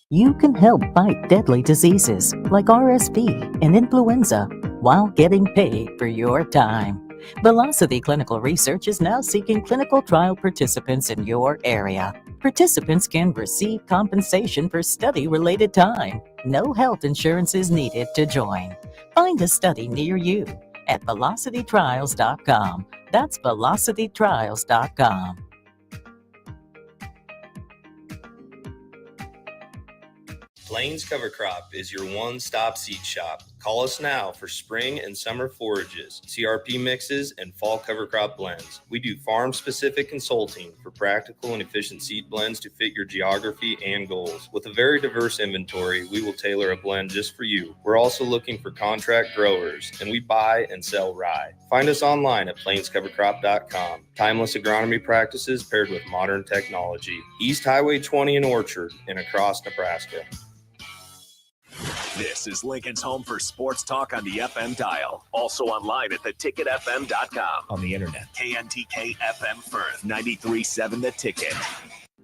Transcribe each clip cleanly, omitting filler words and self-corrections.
You can help fight deadly diseases like RSV and influenza while getting paid for your time. Velocity Clinical Research is now seeking clinical trial participants in your area. Participants can receive compensation for study-related time. No health insurance is needed to join. Find a study near you at velocitytrials.com. That's velocitytrials.com. Plains Cover Crop is your one-stop seed shop. Call us now for spring and summer forages, CRP mixes, and fall cover crop blends. We do farm-specific consulting for practical and efficient seed blends to fit your geography and goals. With a very diverse inventory, we will tailor a blend just for you. We're also looking for contract growers, and we buy and sell rye. Find us online at plainscovercrop.com. Timeless agronomy practices paired with modern technology. East Highway 20 in Orchard and across Nebraska. This is Lincoln's home for sports talk on the FM dial. Also online at theticketfm.com. On the internet, KNTK FM Firth, 93.7 The Ticket.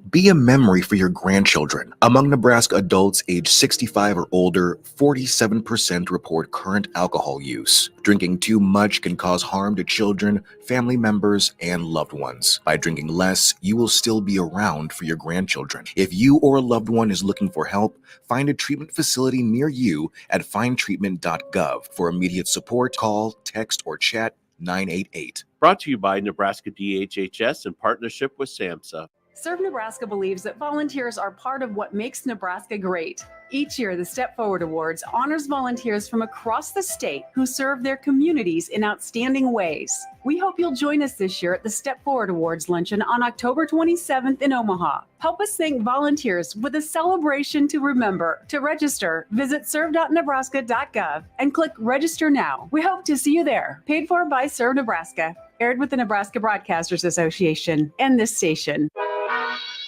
Be a memory for your grandchildren. Among Nebraska adults age 65 or older, 47% report current alcohol use. Drinking too much can cause harm to children, family members, and loved ones. By drinking less, you will still be around for your grandchildren. If you or a loved one is looking for help, find a treatment facility near you at findtreatment.gov. For immediate support, call, text, or chat 988. Brought to you by Nebraska DHHS in partnership with SAMHSA. Serve Nebraska believes that volunteers are part of what makes Nebraska great. Each year, the Step Forward Awards honors volunteers from across the state who serve their communities in outstanding ways. We hope you'll join us this year at the Step Forward Awards luncheon on October 27th in Omaha. Help us thank volunteers with a celebration to remember. To register, visit serve.nebraska.gov and click Register Now. We hope to see you there. Paid for by Serve Nebraska. Aired with the Nebraska Broadcasters Association and this station.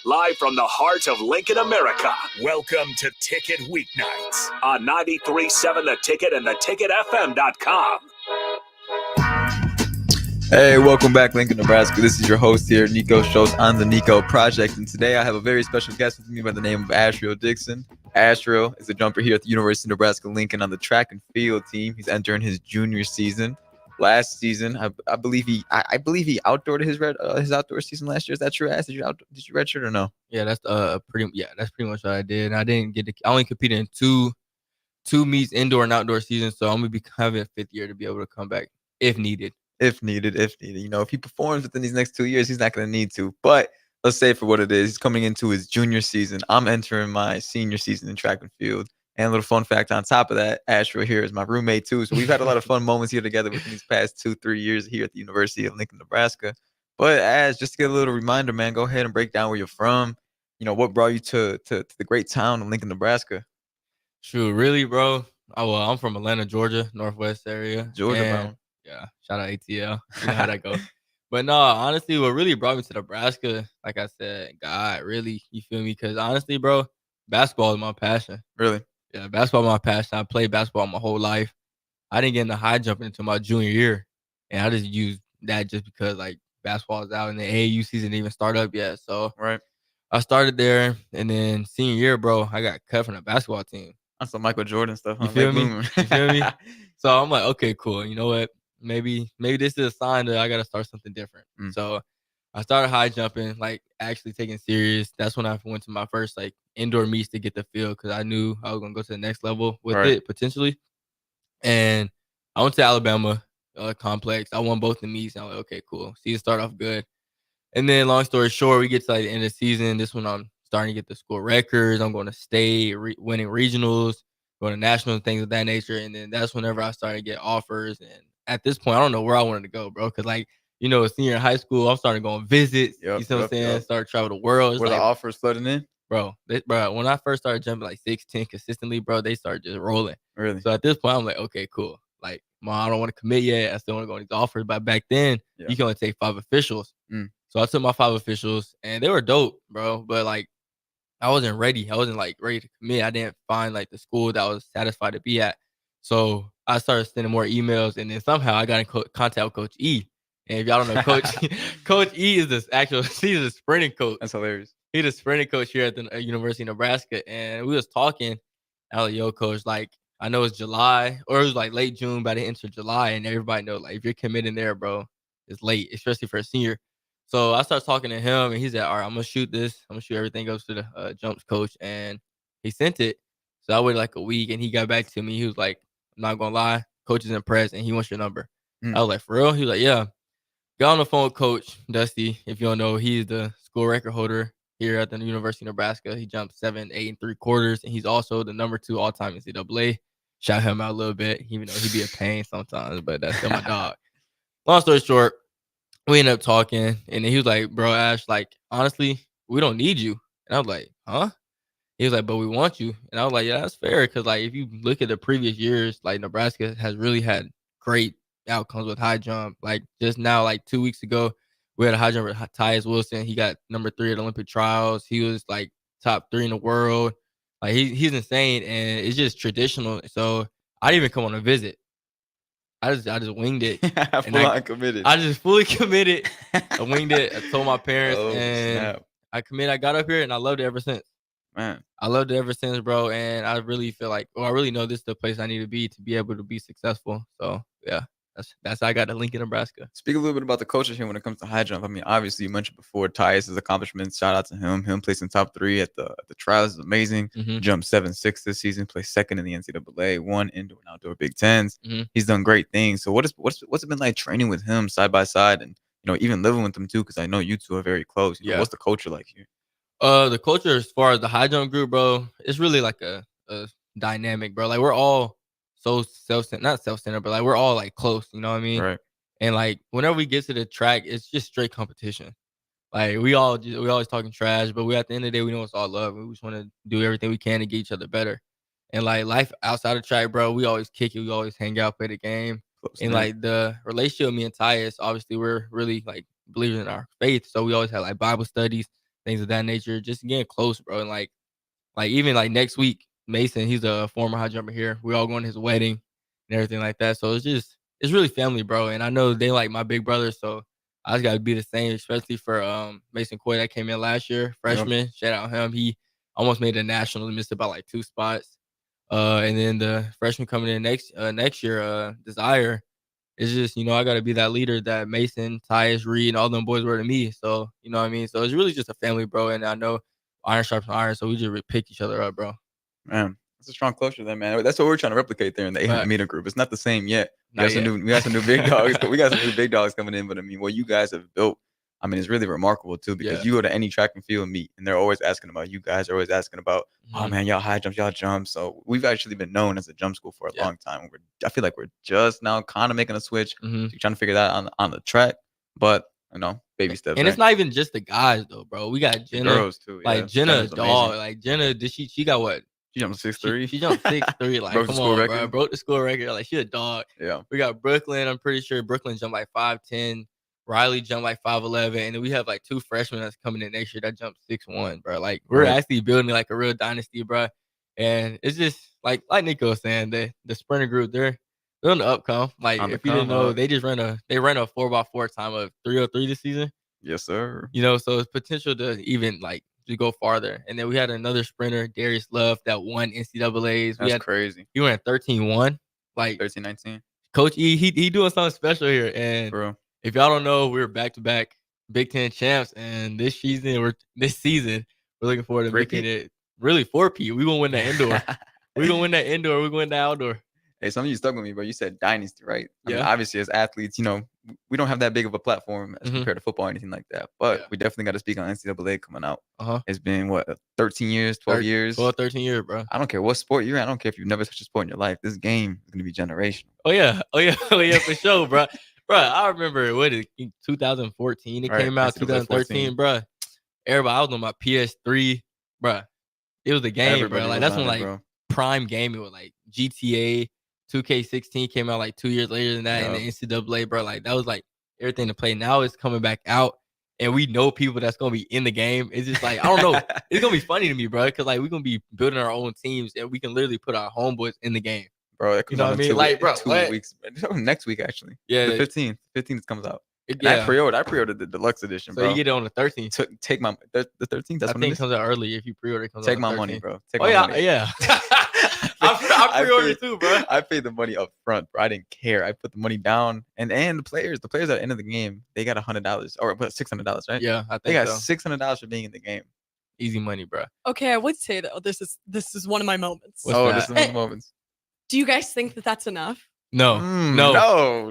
Live from the heart of Lincoln, America, welcome to Ticket Weeknights on 93.7 The Ticket and theticketfm.com. Hey, welcome back, Lincoln, Nebraska. This is your host here, Niko, shows on the Niko Project. And today I have a very special guest with me by the name of Ashriel Dixon. Ashriel is a jumper here at the University of Nebraska-Lincoln on the track and field team. He's entering his junior season. Last season, I believe he outdoored his outdoor season last year. Is that true? Did you redshirt or no? Yeah, that's pretty much what I did. And I only competed in two meets, indoor and outdoor season. So I'm gonna be having a fifth year to be able to come back if needed. If needed. You know, if he performs within these next 2 years, he's not gonna need to. But let's say for what it is, he's coming into his junior season. I'm entering my senior season in track and field. And a little fun fact on top of that, Ashriel here is my roommate too. So we've had a lot of fun moments here together within these past 2-3 years here at the University of Lincoln, Nebraska. But just to get a little reminder, man, go ahead and break down where you're from. You know, what brought you to the great town of Lincoln, Nebraska? Shoot, really, bro? I'm from Atlanta, Georgia, Northwest area. Georgia, bro. Yeah, shout out ATL. You know how that goes. But no, honestly, what really brought me to Nebraska, like I said, God, really, you feel me? Because honestly, bro, basketball is my passion. Really? Yeah, basketball is my passion. I played basketball my whole life. I didn't get into high jumping until my junior year. And I just used that just because, like, basketball is out and the AAU season didn't even start up yet. So right, I started there. And then senior year, bro, I got cut from the basketball team. That's some Michael Jordan stuff. You feel me? You feel me? So I'm like, okay, cool. You know what? Maybe this is a sign that I got to start something different. So I started high jumping, like actually taking serious. That's when I went to my first like indoor meets to get the feel because I knew I was going to go to the next level with it potentially. And I went to Alabama complex. I won both the meets. And I'm like, okay, cool. Season start off good. And then long story short, we get to like the end of the season. This one I'm starting to get the school records. I'm going to state, winning regionals, going to national things of that nature. And then that's whenever I started to get offers. And at this point, I don't know where I wanted to go, bro. Because like, you know, senior in high school, I'm starting to go on visits. You know what I'm saying? Start travel the world. Were the offers flooding in? Bro, when I first started jumping like 6'10" consistently, bro, they started just rolling. Really? So at this point, I'm like, okay, cool. Like, I don't want to commit yet. I still want to go on these offers. But back then, you can only take 5 officials. So I took my 5 officials, and they were dope, bro. But, like, I wasn't ready. I wasn't, like, ready to commit. I didn't find, like, the school that I was satisfied to be at. So I started sending more emails, and then somehow I got in contact with Coach E. And if y'all don't know, Coach E is he's a sprinting coach. That's hilarious. he the sprinting coach here at the University of Nebraska, and we was talking. I was like, yo, coach, like I know it's July or it was like late June by the end of July, and everybody know like if you're committing there, bro, it's late, especially for a senior. So I started talking to him, and he said, all right, I'm gonna shoot this. I'm gonna shoot everything goes to the jumps coach, and he sent it. So I waited like a week, and he got back to me. He was like, I'm not gonna lie, coach is impressed, and he wants your number. I was like, for real? He was like, yeah. Got on the phone with Coach Dusty. If you don't know, he's the school record holder here at the University of Nebraska. He jumped 7, 8 3/4, and he's also the number 2 all-time NCAA. Shout him out a little bit, even though he be a pain sometimes, but that's still my dog. Long story short, we ended up talking, and then he was like, bro, Ash, like, honestly, we don't need you. And I was like, huh? He was like, but we want you. And I was like, yeah, that's fair. Because, like, if you look at the previous years, like, Nebraska has really had great outcomes with high jump. Like, just now, like, 2 weeks ago, we had a high jumper, Tyus Wilson. He got number 3 at Olympic trials. He was, like, top 3 in the world. Like, he's insane, and it's just traditional. So I didn't even come on a visit. I just winged it. Full-on committed. I just fully committed. I winged it. I told my parents, and snap. I committed. I got up here, and I loved it ever since. Man, I loved it ever since, bro. And I really feel like, I really know this is the place I need to be able to be successful. So yeah, that's how I got to Lincoln, Nebraska. Speak a little bit about the coaches here when it comes to high jump. I mean, obviously you mentioned before Tyus' accomplishments. Shout out to him. Him placing top 3 at the trials is amazing. Jumped 7.6 this season. Placed 2nd in the NCAA. 1 indoor and outdoor Big Tens. He's done great things. So what's it been like training with him side by side, and even living with him too? Because I know you two are very close. What's the culture like here? The culture as far as the high jump group, bro, it's really like a dynamic, bro. Like we're all so not self-centered, but like we're all like close, you know what I mean? Right. And like whenever we get to the track, it's just straight competition. Like we always talking trash, but at the end of the day, we know it's all love. We just want to do everything we can to get each other better. And like life outside of track, bro, we always kick it. We always hang out, play the game. And like the relationship with me and Tyus, obviously we're really like believers in our faith. So we always had like Bible studies, things of that nature, just getting close, bro. And like even like next week, Mason, he's a former high jumper here. We all going to his wedding and everything like that. So it's really family, bro. And I know they like my big brother, so I just gotta be the same, especially for Mason Coy that came in last year, freshman. Yep. Shout out him. He almost made the nationals, missed about like 2 spots. And then the freshman coming in next year, Desire. It's just, I got to be that leader that Mason, Tyus, Reed, and all them boys were to me. So, you know what I mean? So it's really just a family, bro. And I know iron sharpens iron, so we just pick each other up, bro. Man, that's a strong culture there, man. That's what we're trying to replicate there in the 800 meter group. It's not the same yet. We got some new big dogs. We got some new big dogs coming in. But I mean, what you guys have built, I mean, it's really remarkable too, because you go to any track and field meet, and they're always asking about you guys. Are always asking about, oh man, y'all high jumps, y'all jump. So we've actually been known as a jump school for a long time. I feel like we're just now kind of making a switch. So you're trying to figure that out on the track, but baby steps. And it's not even just the guys though, bro. We got Jenna, girls too. Like Jenna, dog. Like Jenna, she got what? She jumped 6'3". She jumped 6'3". Like, come on, bro. Broke the school record. Like, she a dog. Yeah. We got Brooklyn. I'm pretty sure Brooklyn jumped like 5'10". Riley jumped like 5'11", and then we have like 2 freshmen that's coming in next year that jumped 6'1", bro. Like we're actually building like a real dynasty, bro. And it's just like Niko was saying, the sprinter group, they're on the upcome. Like if you didn't know, they ran a 4x4 time of 3:03 this season. Yes, sir. So it's potential to even like to go farther. And then we had another sprinter, Darius Love, that won NCAAs. That's crazy. He ran 13-1, like 13-19. Coach E, he doing something special here. And bro, if y'all don't know, we're back-to-back Big Ten champs, and this season we're looking forward to making it really 4P. We gonna win that indoor. We're gonna win that indoor. We're going to outdoor. Hey, some of you stuck with me, bro. You said dynasty, right? I Yeah. mean, obviously, as athletes, we don't have that big of a platform as compared to football or anything like that. But we definitely got to speak on NCAA coming out. It's been, 13 years, 12 years? 12, 13 years, bro. I don't care what sport you're in. I don't care if you've never touched a sport in your life. This game is going to be generational. Oh, yeah, for sure, bro. Bro, I remember, 2014 it came out, 2013, bro. Everybody, I was on my PS3, bro. It was a game, bro. Like, that's when, like, prime gaming was, like, GTA, 2K16 came out, like, 2 years later than that, and the NCAA, bro. Like, that was, like, everything to play. Now it's coming back out, and we know people that's going to be in the game. It's just, like, I don't know. It's going to be funny to me, bro, because, like, we're going to be building our own teams, and we can literally put our homeboys in the game. Bro, that comes out in 2 weeks. Next week, actually. Yeah. The 15th. 15th comes out. And I pre-ordered the deluxe edition, So bro. you get it on the 13th. Take my the 13th. That's I when think it it comes out early if you pre-order. It comes Take out my on the money, 13th. bro. Take Oh my yeah, money. yeah. I pre-ordered too, bro. I paid the money up front, bro. I didn't care. I put the money down, and the players at the end of the game, they got $100 or $600, right? Yeah, I They think got so. $600 for being in the game. Easy money, bro. Okay, I would say though, this is one of my moments. What's that? This is one of the moments. Do you guys think that that's enough? No, no, Okay.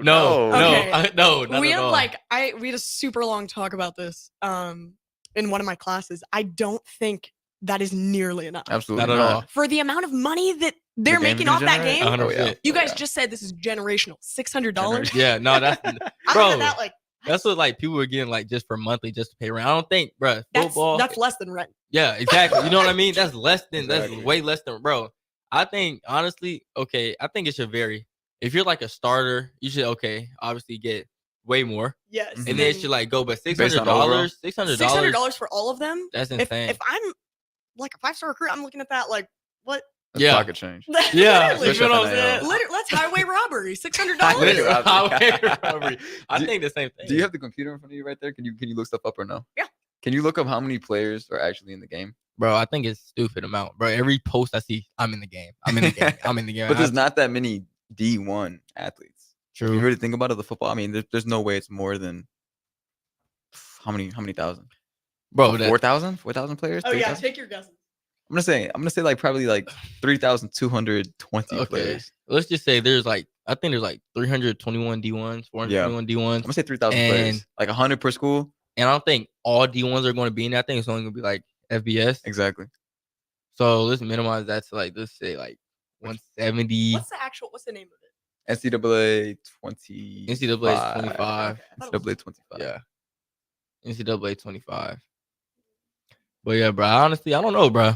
no. Not We at had all. we had a super long talk about this in one of my classes. I don't think that is nearly enough. Absolutely Not at all. For the amount of money that they're The game making can off that generate? game. 100%. You guys just said this is generational. $600. Yeah, no, that's I'm bro. looking at that like That's what like people were getting like just for monthly, just to pay rent. I don't think, bro. Football. that's less than rent. Yeah, exactly. You know what I mean? That's less than. Exactly. That's way less than, bro. I think honestly, okay. I think it should vary. If you're like a starter, you should obviously get way more, Yes. and then it should like go. But Based on $600, $600, $600 for all of them. That's insane. If I'm like a 5-star recruit, I'm looking at that like what? That's Yeah. pocket change. Yeah, Literally, especially you know what I'm NIL. saying? literally, that's highway robbery. $600. Highway robbery. Robbery. I think the same thing. Do you have the computer in front of you right there? Can you look stuff up or no? Yeah. Can you look up how many players are actually in the game? Bro, I think it's stupid amount. Bro, every post I see, I'm in the game. I'm in the game. I'm in the game. But there's not that many D1 athletes. If True. you really think about it, the football. I mean, there's no way it's more than how many thousand? Bro, that, 4,000 players. Oh yeah, 3,000? take your guesses. I'm gonna say like probably like 3,220 okay. players. Let's just say there's like, I think there's like 321 D1s, 421 I'm D1s. gonna say 3,000 And- players, like 100 per school. And I don't think all D1s are going to be in that. I think it's only going to be like FBS. Exactly. So let's minimize that to like, let's say like 170. What's the name of it? NCAA 20. NCAA is 25. Okay, I thought it was- NCAA 25. Yeah. NCAA 25. But yeah, bro, honestly, I don't know, bro.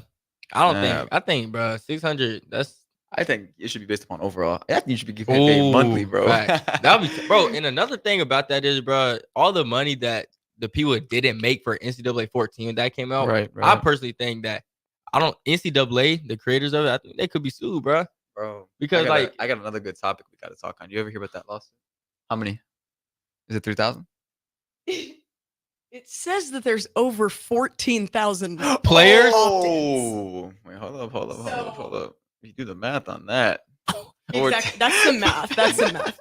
I think, bro, 600, that's. I think it should be based upon overall. I think you should be getting paid monthly, bro. That would be, bro. And another thing about that is, bro, all the money that the people didn't make for NCAA 14 when that came out. Right. I personally think that NCAA, the creators of it, I think they could be sued, bro. Bro, Because I got another good topic we got to talk on. You ever hear about that lawsuit? How many? Is it 3,000? It says that there's over 14,000 Players? Oh, wait, hold up. You do the math on that. Exactly. That's the math. That's the math.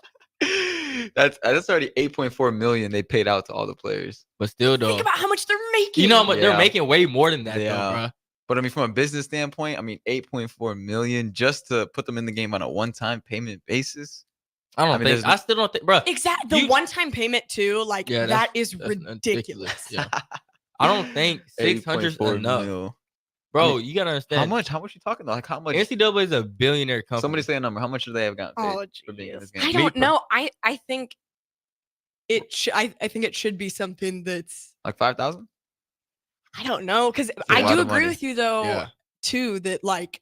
That's already 8.4 million they paid out to all the players. But still, though, Think about how much they're making. you know how much they're Yeah. making way more than that, They though, are. bro. But I mean, from a business standpoint, I mean, 8.4 million just to put them in the game on a one-time payment basis. I still don't think, bro. Exactly. The You- one-time payment too, like Yeah, that is that's ridiculous. Yeah. I don't think 600 is 8.4 enough. mil. Bro, I mean, you gotta understand. How much you talking about? Like how much? NCAA is a billionaire company. Somebody say a number. How much should they have gotten paid Oh, for being in this jeez. game? I don't know. I think I think it should be something that's Like 5,000? I don't know because a I lot do of agree money. with you though Yeah. too that like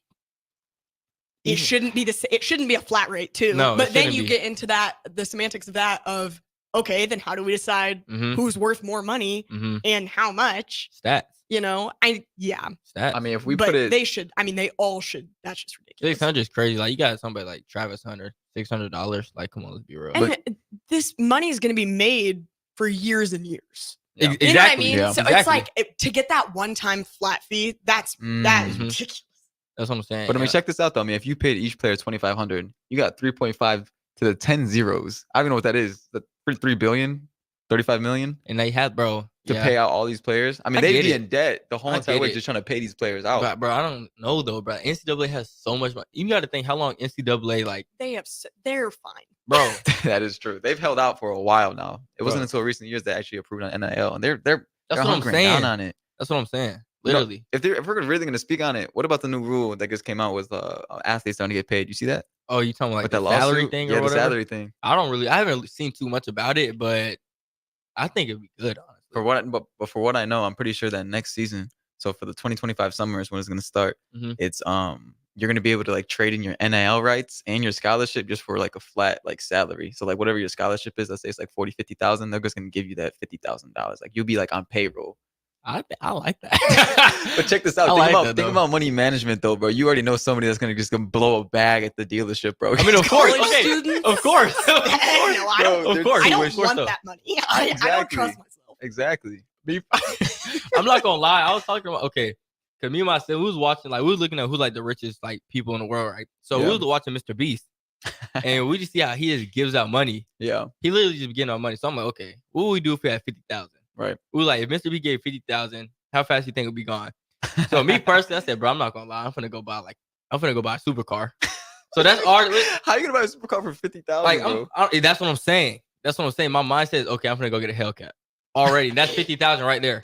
it Even- shouldn't be it shouldn't be a flat rate too. No, it but then shouldn't you be. get into the semantics of that of okay, then how do we decide Mhm, who's worth more money mhm. and how much? Stats. You know, Stats. I mean, if we but put it, they should. I mean, they all should. That's just ridiculous. 600 is crazy. Like, you got somebody like Travis Hunter, $600. Like, come on, let's be real. And this money is going to be made for years and years. Yeah. You know what I Exactly. mean? Yeah. So it's like to get that one-time flat fee. That is Mhm. ridiculous. That's what I'm saying. but I mean, yeah. check this out though. I mean, if you paid each player 2,500, you got 3.5 to the 10 zeros. I don't even know what that is. The 3 billion, 35 million And they had, bro. to yeah. pay out all these players. I mean, I they'd get be it. in debt the whole I entire get way it. just trying to pay these players out. But, bro, I don't know, though, bro. NCAA has so much money. You got to think how long NCAA, like, They're fine. bro. That is true. They've held out for a while now. It wasn't Bro. until recent years they actually approved on NIL, and they're That's what I'm hunkering saying. down on it. That's what I'm saying. You know, Literally. if we're really going to speak on it, what about the new rule that just came out with athletes starting to get paid? You see that? Oh, you talking like with the that salary lawsuit? thing Yeah, or the whatever? salary thing. I haven't seen too much about it, but I think it'd be good, honestly. But for what I know, I'm pretty sure that next season, so for the 2025 summer is when it's going to start. Mhm. It's you're going to be able to like trade in your NIL rights and your scholarship just for like a flat like salary. So like whatever your scholarship is, let's say it's like 40, 50,000, they're just going to give you that $50,000. Like you'll be like on payroll. I like that. But check this out. I Think like about that, think though. about money management though, bro. You already know somebody that's gonna just blow a bag at the dealership, bro. I mean, of course, College okay, students? of course, No, I don't. of course, I don't of course, want though. that money. I don't trust myself. Exactly. I'm not gonna lie. I was talking about because me and my sister, we was watching we was looking at who's like the richest people in the world, right? So we Yeah. was watching Mr. Beast, and we just see how he just gives out money. Yeah. He literally just getting out money. So I'm like, okay, what would we do if we had 50,000? Right. We was like, if Mr. Beast gave 50,000, how fast do you think it would be gone? So me personally, I said, bro, I'm not gonna lie. I'm gonna go buy a supercar. So that's our. How you gonna buy a supercar for 50,000? That's what I'm saying. That's what I'm saying. My mind says, okay, I'm gonna go get a Hellcat already. That's 50,000 right there.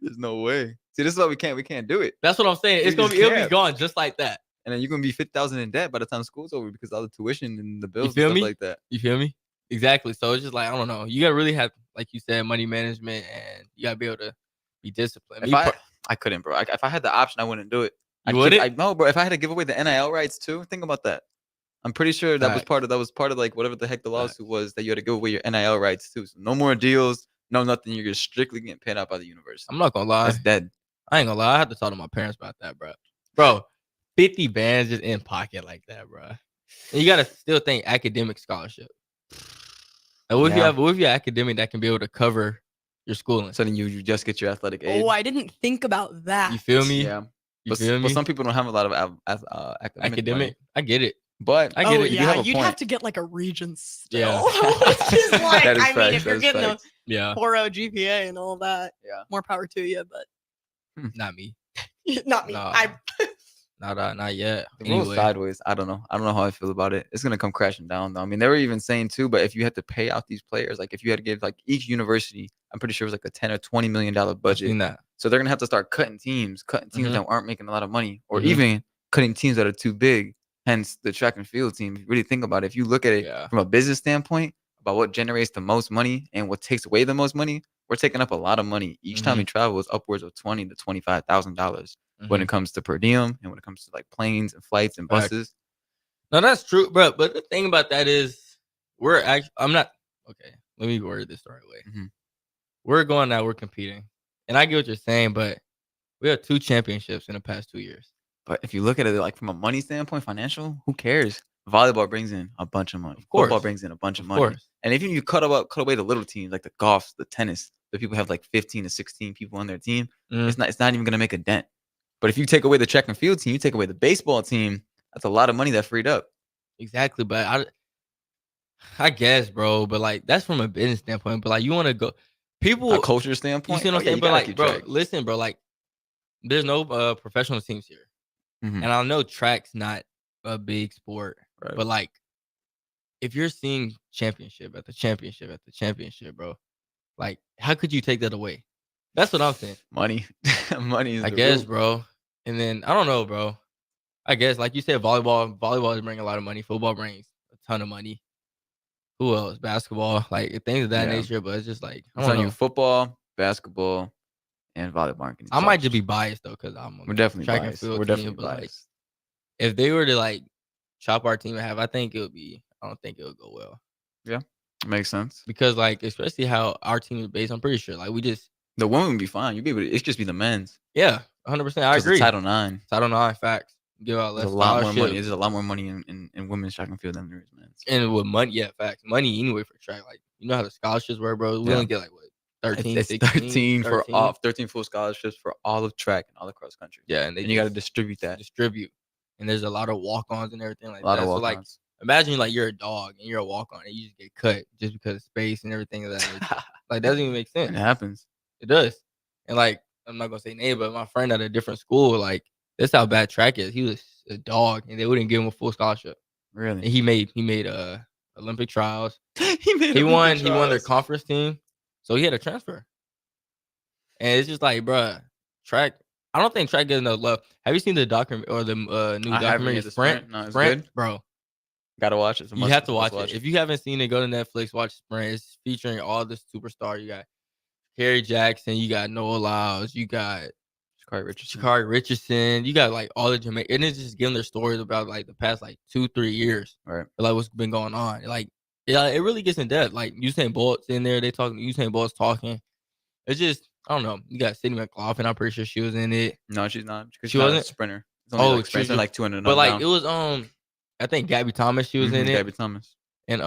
There's no way. See, this is why we can't do it. That's what I'm saying. We It'll just be can't. gone just like that. And then you're gonna be 50,000 in debt by the time school's over because all the tuition and the bills and feel stuff me? like that. You feel me? Exactly. So it's just I don't know. You gotta really have, like you said, money management, and you gotta be able to be disciplined. I couldn't, bro. If I had the option, I wouldn't do it. You wouldn't? I know, bro. If I had to give away the NIL rights too, think about that. I'm pretty sure that was part of like whatever the heck the lawsuit was, that you had to give away your NIL rights too. So no more deals, no nothing. You're just strictly getting paid out by the university. I'm not gonna lie. That's dead. I ain't gonna lie. I have to talk to my parents about that, bro. Bro, 50 bands just in pocket like that, bro. And you gotta still think academic scholarship. Like, what if you're academic that can be able to cover your schooling? So then you just get your athletic aid. Oh, I didn't think about that. You feel me? Yeah. You feel me? But some people don't have a lot of academic money. I get it. But I get it. Yeah, You have a you'd point. have to get a Regents still. Yeah. Which is That is I mean, facts, if that you're is getting facts. Yeah. a 4.0 GPA and all that, Yeah. more power to you. But Not me. not me. Nah. Not yet. The rules Anyway. sideways. I don't know how I feel about it. It's gonna come crashing down though. I mean, they were even saying too, but if you had to pay out these players, if you had to give each university, I'm pretty sure it was a $10 or $20 million budget. Seen that. So they're gonna have to start cutting teams Mhm. that aren't making a lot of money, or Mhm. even cutting teams that are too big. Hence the track and field team. If you really think about it, if you look at it Yeah. from a business standpoint about what generates the most money and what takes away the most money, we're taking up a lot of money each time we travel. Is upwards of $20,000 to $25,000 when it comes to per diem and when it comes to planes and flights and Facts. buses. No, that's true, bro. But the thing about that is, I'm not okay. Let me word this the right way. Mhm. We're going out. We're competing, and I get what you're saying, but we have 2 championships in the past 2 years. But if you look at it from a money standpoint, financial, who cares? Volleyball brings in a bunch of money. Of course. Football brings in a bunch of Of money. course. And even if you cut away the little teams like the golf, the tennis, the people have 15 to 16 people on their team, Mhm. it's not even gonna make a dent. But if you take away the track and field team, you take away the baseball team, that's a lot of money that freed up. Exactly, but I guess, bro. But that's from a business standpoint. But you want to go, people. A culture standpoint. You see what I'm saying? But bro, listen, bro. There's no professional teams here, Mhm. and I know track's not a big sport, Right. but if you're seeing championship after championship after championship, bro, how could you take that away? That's what I'm saying. Money. Money is I the guess, root. bro. And then I don't know, bro. I guess, like you said, volleyball is bringing a lot of money. Football brings a ton of money. Who else? Basketball, things of that Yeah. nature. But it's just I It's don't on know. you football, basketball, and volleyball. I might just be biased though, because I'm We're definitely track biased. and field We're team, definitely but, biased. if they were to chop our team in half, I think it would be. I don't think it would go well Makes sense. because especially how our team is based. I'm pretty sure we just The women would be fine. You'd be able to, it's just be the men's. 100%. I 'Cause of agree. Title IX. Title IX, facts. Give out less There's a lot more money. scholarship. There's a lot more money in women's track and field than there is men's. And with money, facts. Money anyway for track. You know how the scholarships work, bro. We Yeah. only get 13, It's 16, 13 for all 13 full scholarships for all of track and all across country. Yeah, and you got to distribute that. distribent. And there's a lot of walk-ons and everything like A lot that. of So walk-ons. imagine you're a dog and you're a walk-on and you just get cut just because of space and everything of that nature. Doesn't even make sense. It happens. It does. And I'm not gonna say name, but my friend at a different school, that's how bad track is. He was a dog and they wouldn't give him a full scholarship. Really? And he made Olympic trials. he won their conference team. So he had a transfer. And it's just bruh, track. I don't think track gets enough love. Have you seen the document or the new I haven't documentary yet, the Sprint? Sprint. No, it's Sprint, good? bro. Gotta watch it. You have to watch it. If you haven't seen it, go to Netflix, watch Sprint. It's featuring all the superstars. You got Kerry Jackson, you got Noah Lyles, you got Shakari Richardson, you got all the Jamaican, and it's just giving their stories about the past 2-3 years, right? What's been going on. It really gets in depth. Usain Bolt's in there. They talking. Usain Bolt's talking. It's just I don't know. You got Sydney McLaughlin. I'm pretty sure she was in it. No, she's not. Because She she's not wasn't? a sprinter. It's only like she was sprinting like 200 but like down. it was I think Gabby Thomas. She was in it. Gabby Thomas. And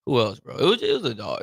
who else, bro? It was a dog.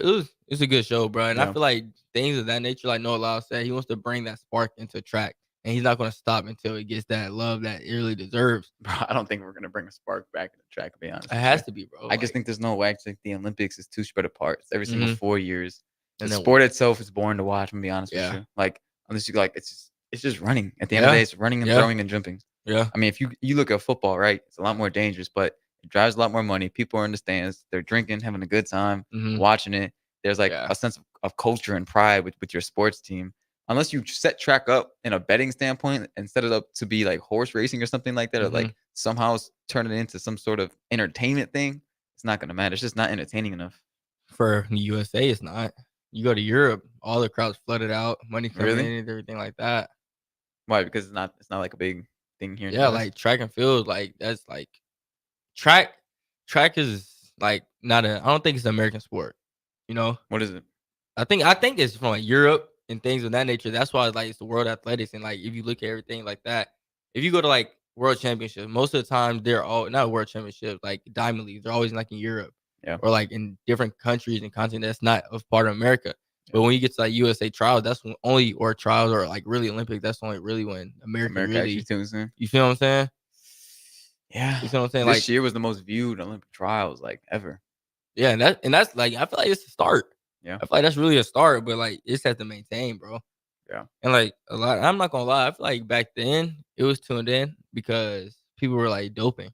It's a good show, bro. And I feel like things of that nature, like Noah Lyles said, he wants to bring that spark into track, and he's not going to stop until he gets that love that it really deserves. Bro, I don't think we're gonna bring a spark back in the track. To be honest, It has to be, bro. I just think there's no way. Like the Olympics is too spread apart. It's every single 4 years. The And then- sport itself is boring to watch. I'm gonna be honest with you. Like unless you like, it's just running. At the end of the day, it's running and throwing and jumping. Yeah. I mean, if you look at football, right, it's a lot more dangerous, but it drives a lot more money. People are in the stands. They're drinking, having a good time, watching it. There's like a sense of culture and pride with your sports team. Unless you set track up in a betting standpoint and set it up to be like horse racing or something like that, or like somehow turn it into some sort of entertainment thing, it's not going to matter. It's just not entertaining enough. For the USA, it's not. You go to Europe, all the crowds flooded out, money coming Really? in and everything like that. Why? Because it's not like a big thing here. in the Yeah, US? like track and field, like that's like track is like not I don't think it's an American sport. You know? What is it? I think it's from like Europe and things of that nature. That's why like it's the world athletics. And like if you look at everything like that, if you go to like world championships, most of the time they're all not world championships, like diamond leagues, they're always like in Europe. Yeah. Or like in different countries and continents that's not a part of America. But when you get to like USA trials, that's when only or trials or like really Olympics, that's only really when America really actually tunes in. You feel what I'm saying? Yeah. You feel what I'm saying? This Like year was the most viewed Olympic trials like ever. yeah, and that's like I feel like it's a start. Yeah. I feel like that's really a start, but like it's has to maintain, bro. Yeah. And like a lot, I'm not gonna lie, I feel like back then it was tuned in because people were like doping.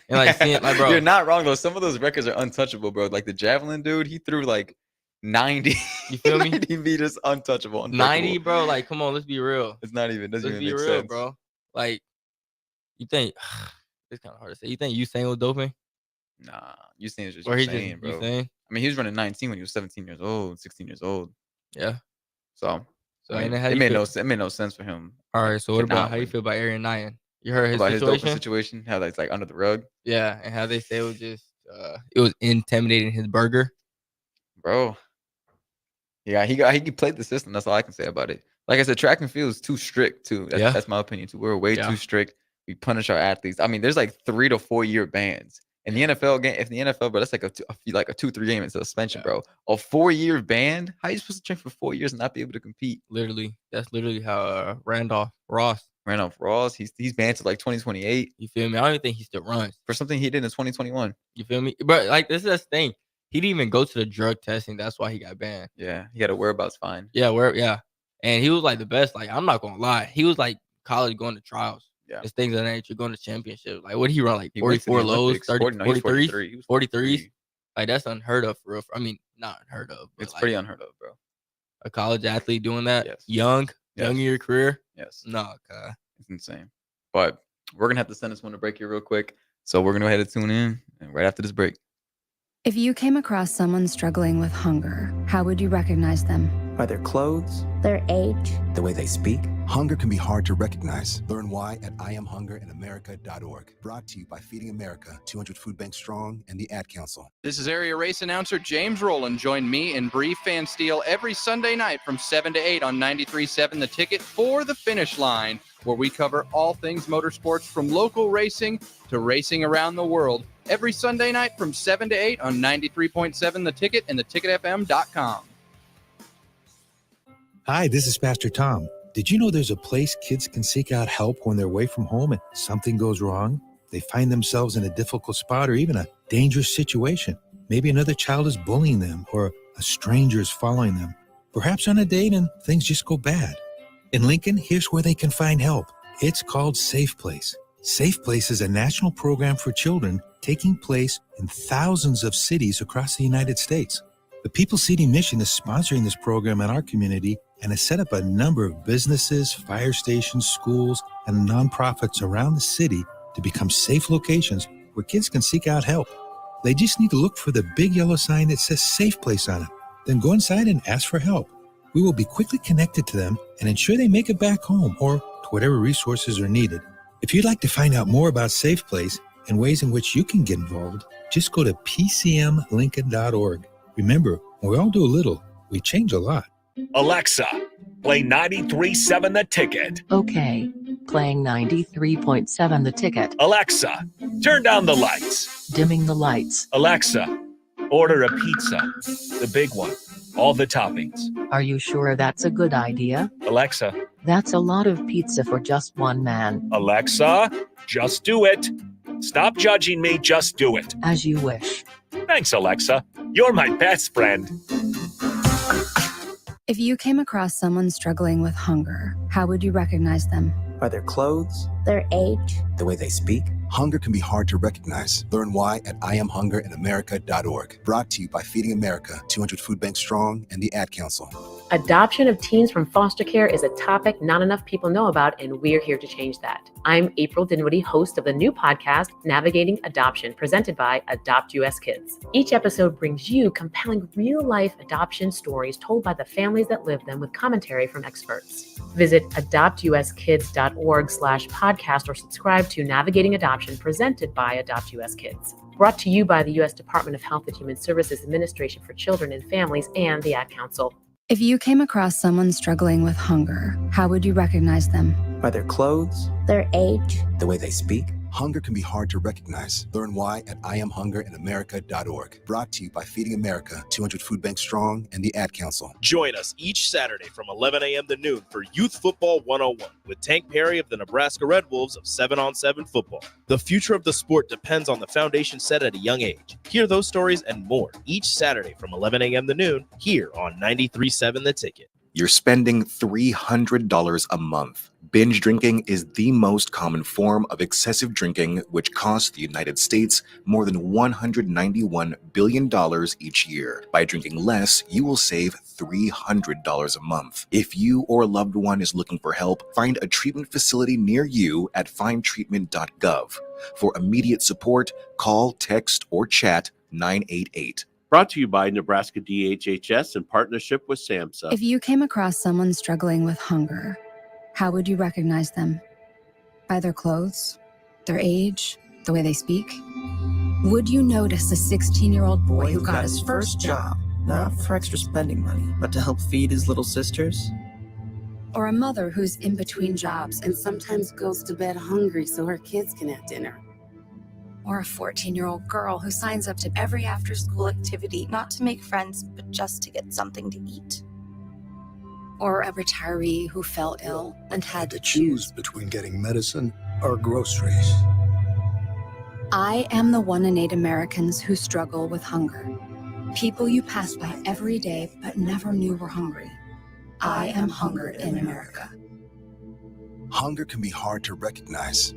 And like seeing like bro. You're not wrong though. Some of those records are untouchable, bro. Like the javelin dude, he threw like 90. You feel me? 90 meters untouchable. 90, bro. Like, come on, let's be real. It's not even. Doesn't Let's even be make real, sense, bro. Like, you think it's kind of hard to say. You think Usain was doping? Nah, Usain is just Or he Usain, just bro. Usain? I mean, he was running 19 when he was 17 years old, 16 years old. Yeah. So So I mean, and how it you made feel? it made no sense for him. All right. So what to about not how you win. feel about Aaron Nyan? You heard his About his situation? doping situation, how that's like under the rug, Yeah, and how they say it was just it was intimidating his burger. bro. Yeah, he played the system. That's all I can say about it. Like I said, track and field is too strict too. That's my opinion too. We're way too strict. We punish our athletes. I mean, there's like 3 to 4 year bans. In the NFL game, if the NFL, bro, that's like a 2-3 game suspension, bro. A 4-year ban? How are you supposed to train for 4 years and not be able to compete? Literally, that's literally how Randolph Ross, he's banned to like 2028 you feel me? I don't even think he still runs. for something he did in 2021. You feel me? But like this is the thing. He didn't even go to the drug testing. That's why he got banned. Yeah, he had a whereabouts fine. Yeah. And he was like the best. Like, I'm not gonna lie. He was like college going to trials. Yeah. It's things of that nature, going to championships. Like, what did he run? Like He went to the 44 lows, Olympics. 30, 40 no, he was 43s? 43. He was 43s? Like, that's unheard of for real. I mean, not unheard of. But It's like, pretty unheard of, bro. a college athlete doing that Yes. young Yes. in your career. Yes. No, okay. It's insane. But we're gonna have to send this one to break here real quick. So we're gonna go ahead and tune in and right after this break. If you came across someone struggling with hunger, how would you recognize them? By their clothes, their age, the way they speak. Hunger can be hard to recognize. Learn why at IamHungerInAmerica.org. Brought to you by Feeding America, 200 Food Banks Strong, and the Ad Council. This is area race announcer James Rowland. Join me and Bree Van Steele every Sunday night from 7 to 8 on 93.7 The Ticket for the Finish Line, where we cover all things motorsports from local racing to racing around the world. Every Sunday night from 7 to 8 on 93.7 The Ticket and theticketfm.com. Hi, this is Pastor Tom. Did you know there's a place kids can seek out help when they're away from home and something goes wrong? They find themselves in a difficult spot or even a dangerous situation. Maybe another child is bullying them or a stranger is following them. Perhaps on a date and things just go bad. In Lincoln, here's where they can find help. It's called Safe Place. Safe Place is a national program for children taking place in thousands of cities across the United States. The People Seeding Mission is sponsoring this program in our community and has set up a number of businesses, fire stations, schools, and nonprofits around the city to become safe locations where kids can seek out help. They just need to look for the big yellow sign that says Safe Place on it. Then go inside and ask for help. We will be quickly connected to them and ensure they make it back home or to whatever resources are needed. If you'd like to find out more about Safe Place and ways in which you can get involved, just go to pcmlincoln.org. Remember, when we all do a little, We change a lot. Alexa, play 93.7 The Ticket. Okay, playing 93.7 The Ticket. Alexa, turn down the lights. Dimming the lights. Alexa, order a pizza. The big one. All the toppings. Are you sure that's a good idea? Alexa. That's a lot of pizza for just one man. Alexa, just do it. Stop judging me, just do it. As you wish. Thanks, Alexa. You're my best friend. If you came across someone struggling with hunger, how would you recognize them? By their clothes, their age, the way they speak. Hunger can be hard to recognize. Learn why at IamHungerInAmerica.org. Brought to you by Feeding America, 200 Food Banks Strong, and the Ad Council. Adoption of teens from foster care is a topic not enough people know about, and we're here to change that. I'm April Dinwiddie, host of the new podcast, Navigating Adoption, presented by Adopt US Kids. Each episode brings you compelling real-life adoption stories told by the families that live them with commentary from experts. Visit adoptuskids.org/podcast or subscribe to Navigating Adoption, presented by Adopt US Kids. Brought to you by the U.S. Department of Health and Human Services Administration for Children and Families and the Ad Council. If you came across someone struggling with hunger, how would you recognize them? By their clothes, their age, the way they speak. Hunger can be hard to recognize. Learn why at IamHungerInAmerica.org. Brought to you by Feeding America, 200 Food Banks Strong, and the Ad Council. Join us each Saturday from 11 a.m. to noon for Youth Football 101 with Tank Perry of the Nebraska Red Wolves of 7-on-7 football. The future of the sport depends on the foundation set at a young age. Hear those stories and more each Saturday from 11 a.m. to noon here on 93.7 The Ticket. You're spending $300 a month. Binge drinking is the most common form of excessive drinking, which costs the United States more than $191 billion each year. By drinking less, you will save $300 a month. If you or a loved one is looking for help, find a treatment facility near you at findtreatment.gov. For immediate support, call, text, or chat 988. Brought to you by Nebraska DHHS in partnership with SAMHSA. If you came across someone struggling with hunger, how would you recognize them? By their clothes, their age, the way they speak? Would you notice a 16-year-old boy who got his first job, not for extra spending money, but to help feed his little sisters? Or a mother who's in between jobs and sometimes goes to bed hungry so her kids can have dinner? Or a 14-year-old girl who signs up to every after-school activity, not to make friends, but just to get something to eat? Or a retiree who fell ill and had to choose between getting medicine or groceries. I am the 1 in 8 Americans who struggle with hunger. People you pass by every day but never knew were hungry. I am hunger in America. Hunger can be hard to recognize.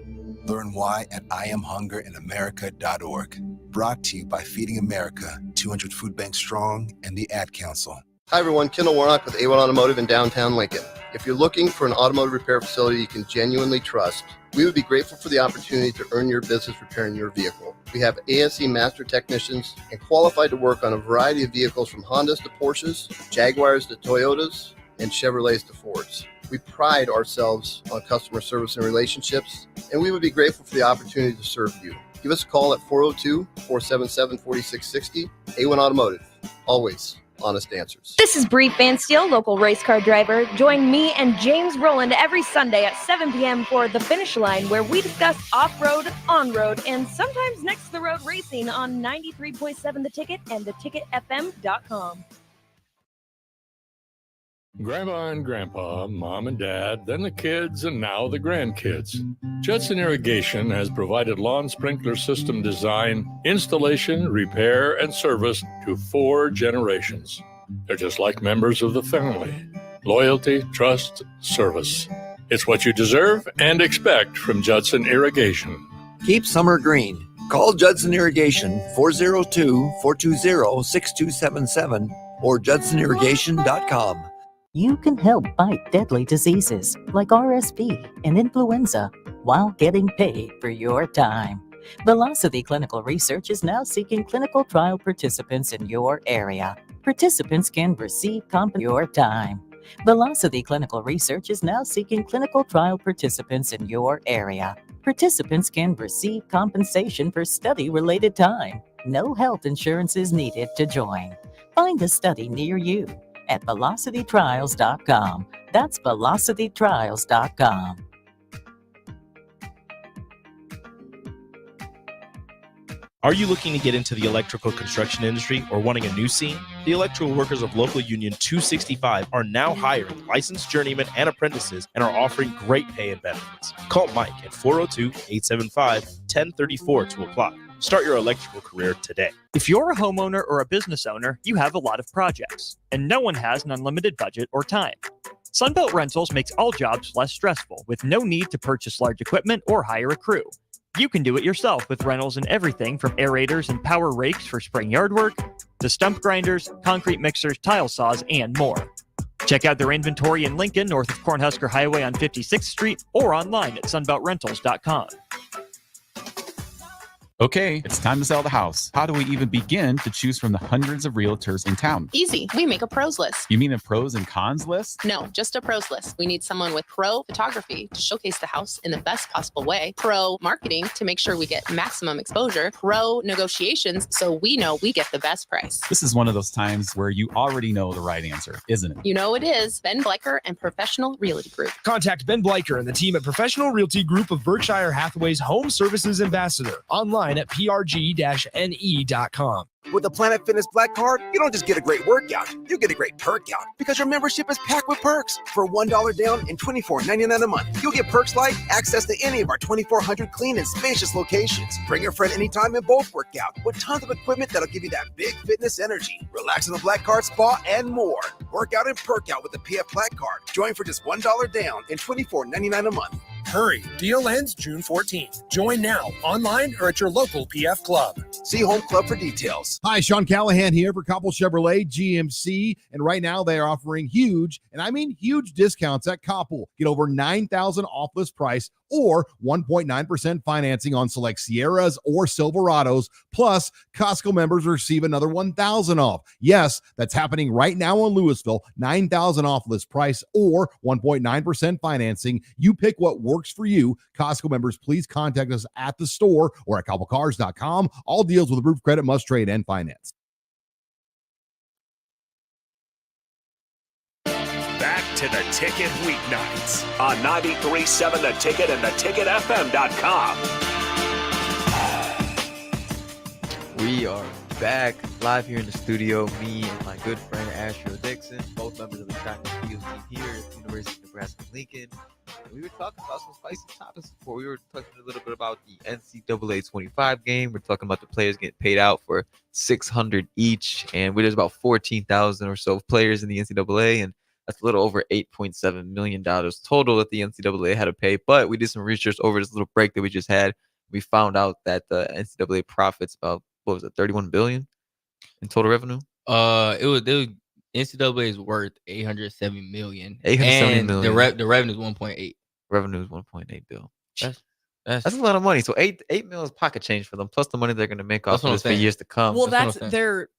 Learn why at IamHungerInAmerica.org. Brought to you by Feeding America, 200 Food Banks Strong, and the Ad Council. Hi everyone, Kendall Warnock with A1 Automotive in downtown Lincoln. If you're looking for an automotive repair facility you can genuinely trust, we would be grateful for the opportunity to earn your business repairing your vehicle. We have ASE master technicians and qualified to work on a variety of vehicles from Hondas to Porsches, Jaguars to Toyotas, and Chevrolets to Fords. We pride ourselves on customer service and relationships, and we would be grateful for the opportunity to serve you. Give us a call at 402-477-4660. A1 Automotive, always honest answers. This is Bree Fansteel, local race car driver. Join me and James Rowland every Sunday at 7 p.m. for The Finish Line, where we discuss off-road, on-road, and sometimes next-to-the-road racing on 93.7 The Ticket and theticketfm.com. Grandma and Grandpa, Mom and Dad, then the kids, and now the grandkids. Judson Irrigation has provided lawn sprinkler system design, installation, repair, and service to 4 generations. They're just like members of the family. Loyalty, trust, service. It's what you deserve and expect from Judson Irrigation. Keep summer green. Call Judson Irrigation 402-420-6277 or judsonirrigation.com. You can help fight deadly diseases like RSV and influenza while getting paid for your time. Velocity Clinical Research is now seeking clinical trial participants in your area. Participants can receive your time. Velocity Clinical Research is now seeking clinical trial participants in your area. Participants can receive compensation for study-related time. No health insurance is needed to join. Find a study near you. at velocitytrials.com. That's velocitytrials.com. Are you looking to get into the electrical construction industry or wanting a new scene? The electrical workers of local union 265 are now hiring licensed journeymen and apprentices and are offering great pay and benefits. Call Mike at 402-875-1034 to apply. Start your electrical career today. If you're a homeowner or a business owner, you have a lot of projects, and no one has an unlimited budget or time. Sunbelt Rentals makes all jobs less stressful with no need to purchase large equipment or hire a crew. You can do it yourself with rentals and everything from aerators and power rakes for spring yard work to stump grinders, concrete mixers, tile saws, and more. Check out their inventory in Lincoln, north of Cornhusker Highway on 56th Street, or online at sunbeltrentals.com. Okay, it's time to sell the house. How do we even begin to choose from the hundreds of realtors in town? Easy. We make a pros list. You mean a pros and cons list? No, just a pros list. We need someone with pro photography to showcase the house in the best possible way, pro marketing to make sure we get maximum exposure, pro negotiations so we know we get the best price. This is one of those times where you already know the right answer, isn't it? You know it is. Ben Bleicher and Professional Realty Group. Contact Ben Bleicher and the team at Professional Realty Group of Berkshire Hathaway's Home Services Ambassador. Online at prg-ne.com. With the Planet Fitness Black Card, you don't just get a great workout, you get a great perk out because your membership is packed with perks. For $1 down and $24.99 a month, you'll get perks like access to any of our 2,400 clean and spacious locations. Bring your friend anytime and both work out with tons of equipment that'll give you that big fitness energy. Relax in the Black Card spa and more. Work out and perk out with the PF Black Card. Join for just $1 down and $24.99 a month. Hurry, deal ends June 14th. Join now, online or at your local PF Club. See Home Club for details. Hi, Sean Callahan here for Koppel Chevrolet GMC, and right now they are offering huge, and I mean huge discounts at Koppel. Get over $9,000 off list price or 1.9% financing on select Sierras or Silverados. Plus, Costco members receive another $1,000 off. Yes, that's happening right now in Louisville. $9,000 off list price or 1.9% financing. You pick what works for you. Costco members, please contact us at the store or at koppelcars.com. All deals with approved credit must trade and finance. Back to the Ticket weeknights on 93.7 The Ticket and theticketfm.com. We are back live here in the studio. Me and my good friend Asher Dixon, both members of the track and field team here at the University of Nebraska-Lincoln. We were talking about some spicy topics before. We were talking a little bit about the NCAA 25 game. We're talking about the players getting paid out for $600 each, and there's about 14,000 or so players in the NCAA, and that's a little over $8.7 million total that the NCAA had to pay. But we did some research over this little break that we just had. We found out that the NCAA profits about, what was it, $31 billion in total revenue? It was NCAA is worth $870 million. $870 million. The revenue is 1.8. Revenue is 1.8 bill. That's a lot of money. So $8 million is pocket change for them, plus the money they're going to make off of this for years to come. Well, that's their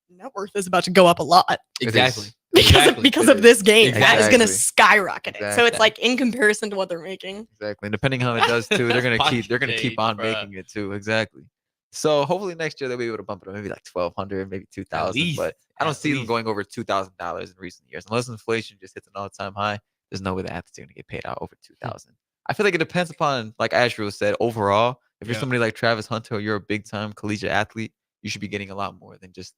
net worth is about to go up a lot. Exactly. Because of this game. Exactly. That is going to skyrocket it. So Exactly. it's like in comparison to what they're making. Exactly. And depending how it does too, they're gonna keep on making it too. Exactly. So hopefully next year they'll be able to bump it up, maybe like 1,200, maybe 2,000. But I don't see them going over $2,000 in recent years unless inflation just hits an all-time high. There's no way the athletes are gonna get paid out over 2,000. I feel like it depends upon, like Asher said, overall. If you're somebody like Travis Hunter, or you're a big-time collegiate athlete, you should be getting a lot more than just,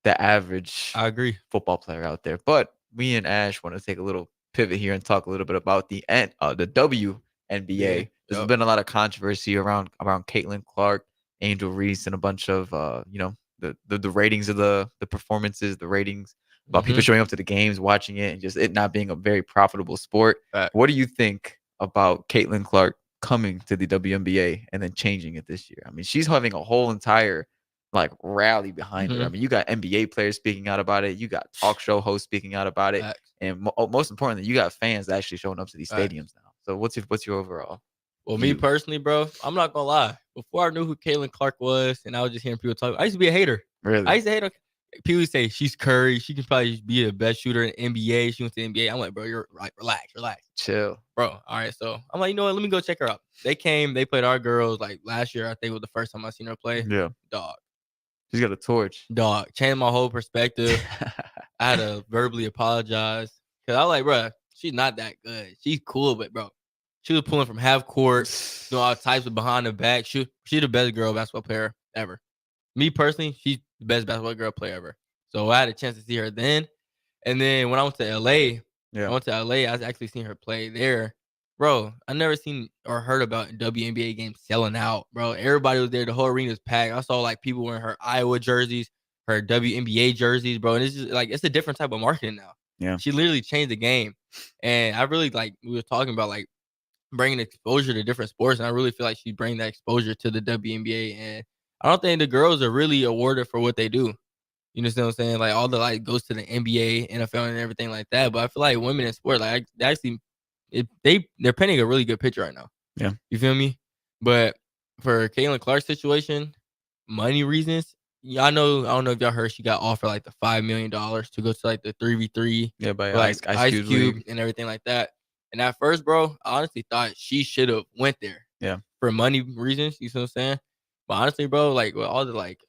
the average football player out there. But me and Ash want to take a little pivot here and talk a little bit about the WNBA. There's been a lot of controversy around Caitlin Clark, Angel Reese, and a bunch of the ratings of the performances, the ratings about people showing up to the games, watching it, and just it not being a very profitable sport. What do you think about Caitlin Clark coming to the WNBA and then changing it this year? I mean, she's having a whole entire rally behind her. I mean, you got NBA players speaking out about it. You got talk show hosts speaking out about it. And most importantly, you got fans actually showing up to these stadiums now. So what's your overall? Well, me personally, bro, I'm not going to lie. Before I knew who Caitlin Clark was and I was just hearing people talk, I used to be a hater. Really? I used to hate her. People say she's Curry. She can probably be the best shooter in the NBA. She went to the NBA. I'm like, bro, you're right. Relax. Chill. Bro, all right. So I'm like, you know what? Let me go check her out. They played our girls last year. I think was the first time I seen her play. Yeah. Dog. She's got a torch. Dog. Changed my whole perspective. I had to verbally apologize because I was like, bro, she's not that good. She's cool, but bro, she was pulling from half court, doing all types of behind the back. She's the best girl basketball player ever. Me personally, she's the best basketball girl player ever. So I had a chance to see her then. And then when I went to LA, I actually seen her play there. Bro, I never seen or heard about WNBA games selling out, bro. Everybody was there. The whole arena was packed. I saw like people wearing her Iowa jerseys, her WNBA jerseys, bro. And it's just like it's a different type of marketing now. Yeah. She literally changed the game. And I really like we were talking about like bringing exposure to different sports. And I really feel like she bring that exposure to the WNBA. And I don't think the girls are really awarded for what they do. You understand what I'm saying? Like all the like goes to the NBA, NFL, and everything like that. But I feel like women in sport, like they actually, they're painting a really good picture right now. Yeah, you feel me? But for Caitlin Clark's situation, money reasons, yeah, I don't know if y'all heard she got offered like the $5 million to go to like the 3v3, Yeah, by like Ice Cube League. and everything like that. And at first, bro, I honestly thought she should have went there. Yeah. For money reasons, you see what I'm saying? But honestly, bro, like with all the like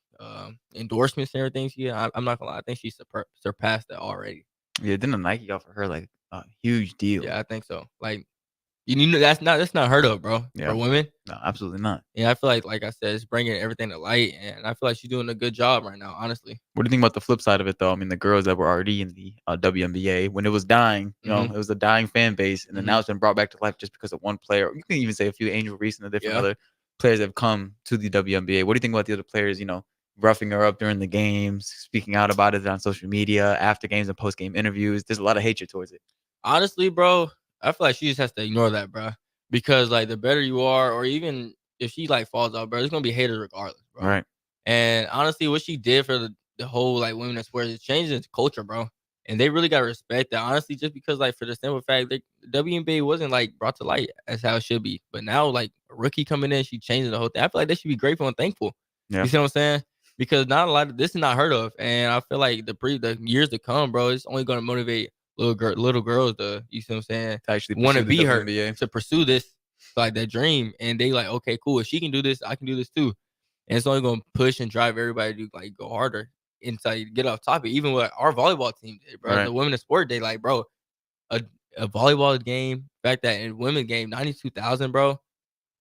endorsements and everything, I'm not gonna lie, I think she surpassed that already. Yeah, didn't Nike offer her like a huge deal? Yeah, I think so. Like, you know, that's not heard of, bro. Yeah. For women. No, absolutely not. Yeah, I feel like I said, it's bringing everything to light, and I feel like she's doing a good job right now, honestly. What do you think about the flip side of it, though? I mean, the girls that were already in the WNBA, when it was dying, you know, it was a dying fan base, and then now it's been brought back to life just because of one player. You can even say a few Angel Reese and the different other players that have come to the WNBA. What do you think about the other players, you know, roughing her up during the games, speaking out about it on social media, after games and post-game interviews? There's a lot of hatred towards it. Honestly, bro, I feel like she just has to ignore that, bro. Because, like, the better you are, or even if she, like, falls out, bro, there's going to be haters regardless, bro. Right. And honestly, what she did for the whole, like, women in sports, it changed its culture, bro. And they really got to respect that, honestly, just because, like, for the simple fact, the WNBA wasn't, like, brought to light as how it should be. But now, like, a rookie coming in, she changing the whole thing. I feel like they should be grateful and thankful. Yeah. You see what I'm saying? Because not a lot of this is not heard of. And I feel like the years to come, bro, it's only going to motivate little girls to, you see what I'm saying, to actually want to be her, WNBA. to pursue this, like that dream. And they like, okay, cool. If she can do this, I can do this too. And it's only going to push and drive everybody to like go harder inside, get off topic. Even what our volleyball team did, bro. Right. The women in sport, they like, bro, a volleyball game, fact that in women's game, 92,000, bro.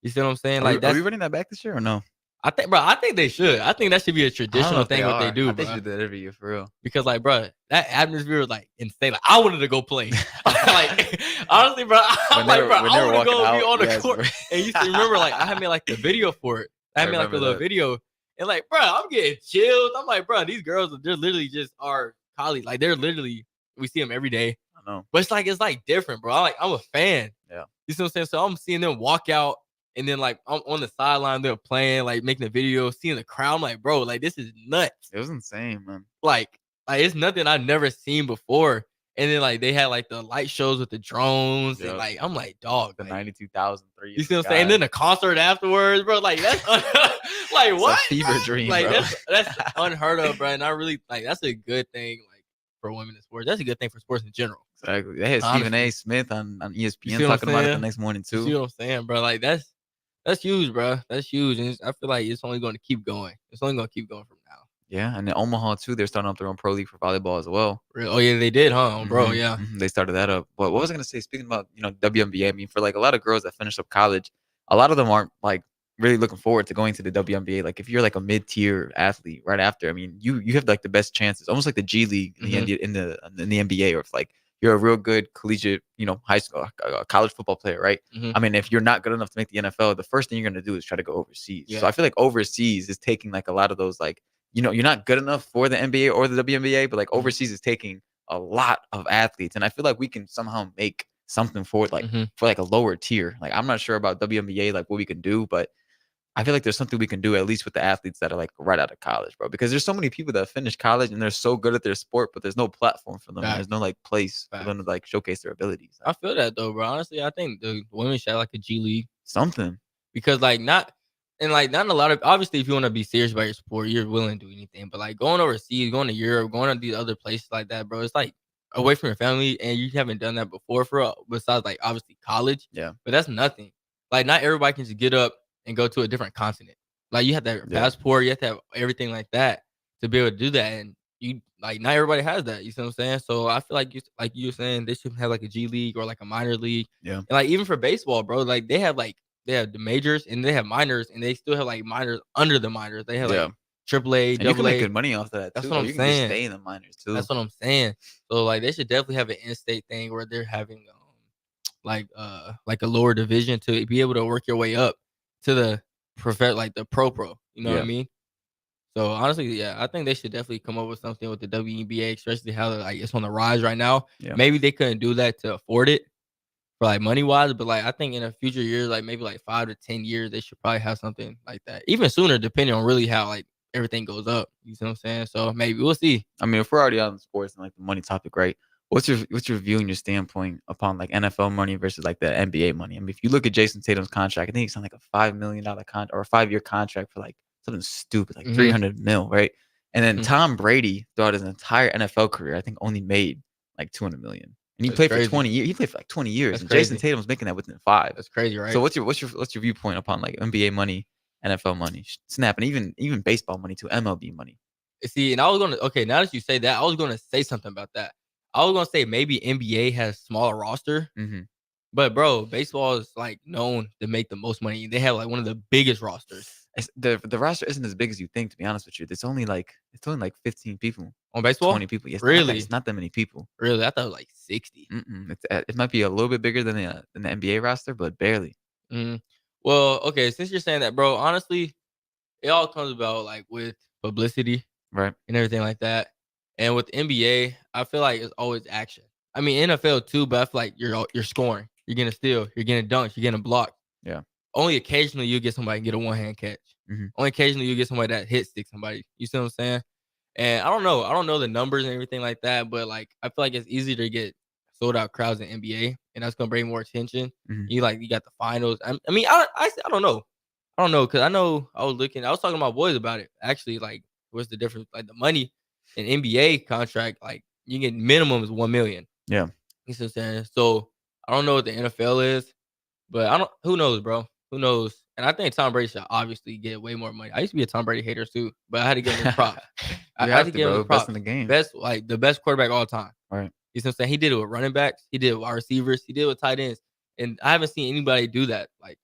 You see what I'm saying? Like, are we running that back this year or no? I think they should. I think that should be a traditional thing what they do, I bro. think they should do that every year for real. Because, like, bro, that atmosphere was like insane. Like, I wanted to go play. Like, honestly, bro, I'm like, bro, I want to go be on the court. And you remember, like, I had made like the video for it. I had made like a little video, and like, bro, I'm getting chills. I'm like, bro, these girls, they're literally just our colleagues. Like, they're literally, we see them every day. I know, but it's like different, bro. I'm a fan. Yeah, you see what I'm saying? So I'm seeing them walk out. And then, like, I'm on the sideline, they're playing, like, making the video, seeing the crowd. I'm like, bro, like, this is nuts. It was insane, man. Like it's nothing I've never seen before. And then, like, they had, like, the light shows with the drones. And, like, I'm like, dog. The like, 92,003. You see what I'm saying? And then the concert afterwards, bro. Like, that's, like, what? It's a fever dream, like, bro. That's unheard of, bro. And I really, like, that's a good thing, like, for women in sports. That's a good thing for sports in general. Exactly. They had Stephen A. Smith on ESPN talking about it the next morning, too. You see what I'm saying, bro? Like, that's huge, bro. That's huge. And I feel like it's only going to keep going. It's only going to keep going from now. Yeah, and in Omaha, too, they're starting up their own pro league for volleyball as well. Oh, yeah, they did, huh? Bro, yeah. They started that up. But what was I going to say? Speaking about, you know, WNBA, I mean, for, like, a lot of girls that finish up college, a lot of them aren't, like, really looking forward to going to the WNBA. Like, if you're, like, a mid-tier athlete right after, I mean, you have, like, the best chances. Almost like the G League in the NBA, or if, like, you're a real good collegiate, you know, high school, college football player, right? I mean, if you're not good enough to make the NFL, the first thing you're going to do is try to go overseas. Yeah. So I feel like overseas is taking like a lot of those, like, you know, you're not good enough for the NBA or the WNBA, but like overseas is taking a lot of athletes. And I feel like we can somehow make something for it, like for like a lower tier. Like, I'm not sure about WNBA, like what we can do, but I feel like there's something we can do at least with the athletes that are like right out of college, bro. Because there's so many people that finish college and they're so good at their sport, but there's no platform for them. There's no like place for them to like showcase their abilities. I feel that though, bro. Honestly, I think the women should have like a G League. Something. Because like not a lot of, obviously if you want to be serious about your sport, you're willing to do anything. But like going overseas, going to Europe, going to these other places like that, bro, it's like away from your family, and you haven't done that before besides like obviously college. Yeah. But that's nothing. Like not everybody can just get up and go to a different continent. Like you have to have a passport, you have to have everything like that to be able to do that. And not everybody has that. You see what I'm saying? So I feel like you were saying they should have like a G League or like a minor league. Yeah. And like even for baseball, bro, like they have the majors and they have minors and they still have like minors under the minors. They have like AAA, And you can make AA. good money off of that That's too. what Or I'm you can just saying. stay in the minors too. That's what I'm saying. So like they should definitely have an in-state thing where they're having like a lower division to be able to work your way up to the the pro. You know what I Yeah. mean? So honestly, yeah, I think they should definitely come up with something with the WNBA, especially how like it's on the rise right now. Yeah. Maybe they couldn't do that to afford it for like money wise, but like I think in a future years, like maybe like 5 to 10 years, they should probably have something like that. Even sooner, depending on really how like everything goes up. You see what I'm saying? So maybe we'll see. I mean, if we're already on sports and like the money topic, right? What's your view and your standpoint upon like NFL money versus like the NBA money? I mean, if you look at Jason Tatum's contract, I think he's on like a $5 million contract or a 5-year contract for like something stupid, like 300 mil, right? And then Tom Brady throughout his entire NFL career, I think only made like 200 million. And he played for 20 years. He played for like 20 years. That's and crazy. Jason Tatum's making that within 5. That's crazy, right? So what's your viewpoint upon like NBA money, NFL money, snap, and even baseball money to MLB money? See, and I was now that you say that, I was gonna say something about that. I was gonna say maybe NBA has smaller roster, but bro, baseball is like known to make the most money. They have like one of the biggest rosters. The roster isn't as big as you think, to be honest with you. It's only like 15 people on baseball. 20 people. Yes, Really? It's not that many people. Really? I thought it was like 60. It might be a little bit bigger than the NBA roster, but barely. Well, okay, since you're saying that, bro, honestly, it all comes about like with publicity, right, and everything like that. And with NBA, I feel like it's always action. I mean, NFL too, but I feel like you're scoring, you're getting a steal, you're getting dunked, you're getting a block. Yeah. Only occasionally you get somebody and get a one-hand catch. Only occasionally you get somebody that hit stick somebody. You see what I'm saying? And I don't know the numbers and everything like that, but like I feel like it's easier to get sold out crowds in NBA, and that's gonna bring more attention. You got the finals. I mean, I don't know. I don't know, because I know I was talking to my boys about it. Actually, like, what's the difference? Like the money in NBA contract, like you get minimum is 1 million. Yeah. You see what I'm saying? So I don't know what the NFL is, but who knows, bro? Who knows? And I think Tom Brady should obviously get way more money. I used to be a Tom Brady hater too, but I had to give him his props. I had to give him the props. Best in the game. The best quarterback all time. Right. You see what I'm saying? He did it with running backs. He did it with wide receivers. He did it with tight ends. And I haven't seen anybody do that like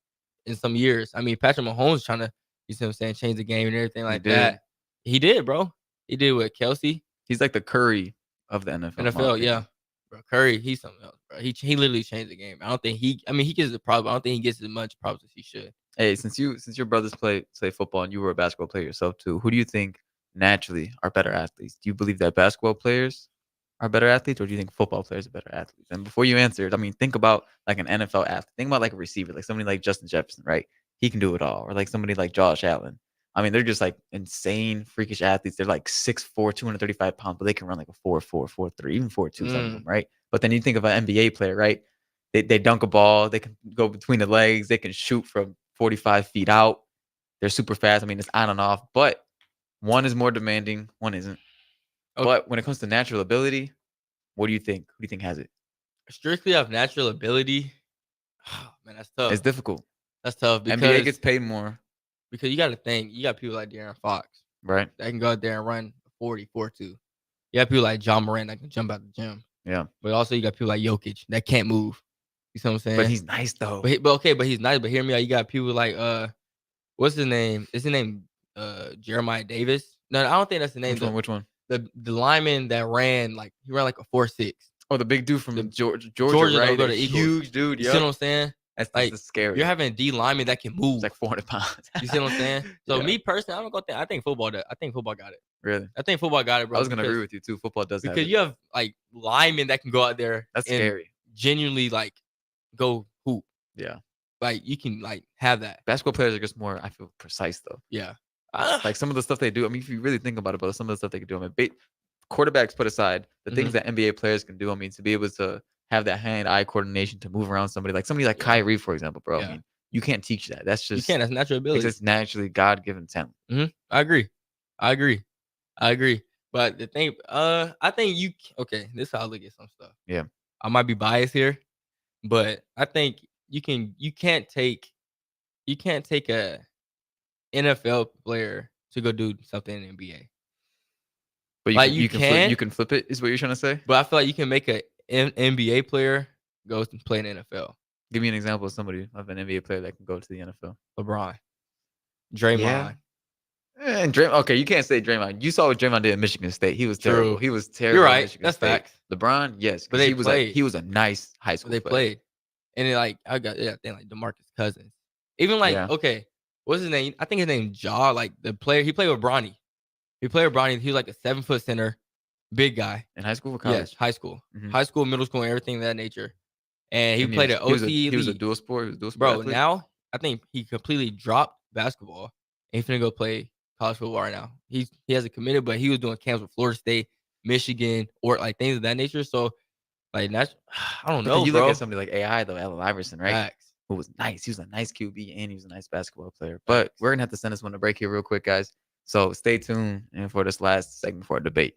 in some years. I mean, Patrick Mahomes trying to, you see what I'm saying, change the game and everything like that. He did, bro. He did with Kelsey. He's like the Curry of the NFL. NFL, yeah. Bro, Curry, he's something else, bro. He literally changed the game. I don't think he gets the props. I don't think he gets as much props as he should. Hey, since your brothers play football and you were a basketball player yourself too, who do you think naturally are better athletes? Do you believe that basketball players are better athletes, or do you think football players are better athletes? And before you answer it, I mean, think about like an NFL athlete. Think about like a receiver, like somebody like Justin Jefferson, right? He can do it all. Or like somebody like Josh Allen. I mean, they're just like insane, freakish athletes. They're like 6'4", 235 pounds, but they can run like a 4'4", 4'3", even 4'2", some of them, right? But then you think of an NBA player, right? They dunk a ball. They can go between the legs. They can shoot from 45 feet out. They're super fast. I mean, it's on and off. But one is more demanding. One isn't. Okay. But when it comes to natural ability, what do you think? Who do you think has it? Strictly off natural ability, oh, man, that's tough. It's difficult. That's tough because NBA gets paid more. Because you got to think, you got people like De'Aaron Fox, right? That can go out there and run 40, 4.2. You got people like John Morant that can jump out the gym. Yeah. But also you got people like Jokic that can't move. You see what I'm saying? But he's nice though. But he's nice. But hear me out. You got people like what's his name? Is his name Jeremiah Davis? No, I don't think that's the name. Which one? The lineman that ran like a 4.6. Oh, the big dude from Georgia, right? Go to Eagles. Huge dude. You see what I'm saying? That's like scary. You're having a D lineman that can move. It's like 400 pounds. You see what I'm saying? So Yeah. me personally, I think football does. I think football got it. Really? I think football got it, bro. I was gonna agree with you too. Football does because have it. you have like linemen that can go out there. That's and scary. Genuinely like go hoop. Yeah. Like you can like have that. Basketball players are just more, I feel, precise though. Yeah. Like some of the stuff they do. I mean, if you really think about it, some of the stuff they can do. I mean, quarterbacks put aside, the things that NBA players can do. I mean, to be able to have that hand-eye coordination to move around somebody like Kyrie, for example, bro. Yeah. I mean, you can't teach that. That's just You can't. That's natural ability. It's just naturally God-given talent. I agree. But the thing, I think this is how I look at some stuff. Yeah. I might be biased here, but I think you can't take a NFL player to go do something in the NBA. But Like, you can flip it, is what you're trying to say? But I feel like you can make an NBA player go and play in the NFL. Give me an example of somebody of an NBA player that can go to the NFL. LeBron, Draymond. Yeah. And Draymond, okay, you can't say Draymond. You saw what Draymond did at Michigan State. He was terrible. True. He was terrible. You're at right. Michigan That's State. facts. LeBron, yes, But they he was played. he was a nice high school They player. played. And then, like, I got like DeMarcus Cousins. Even like, okay, what's his name? I think his name Jaw, like the player. He played with Bronny. He played with Bronny. He was like a 7-foot center, big guy. In high school or college? Yes, high school. Mhm. High school, middle school, and everything of that nature. And he And played at OC. He was a Elite. dual sport. He was a dual sport Bro, athlete. now I think he completely dropped basketball and he's finna go play college football right now. He hasn't committed, but he was doing camps with Florida State, Michigan, or like things of that nature. So like that's I don't But know. then you bro. look at somebody like AI though, Allen Iverson, right? Facts. Who was nice. He was a nice QB and he was a nice basketball player. But we're gonna have to send this one to break here real quick, guys. So stay tuned and for this last segment for a debate.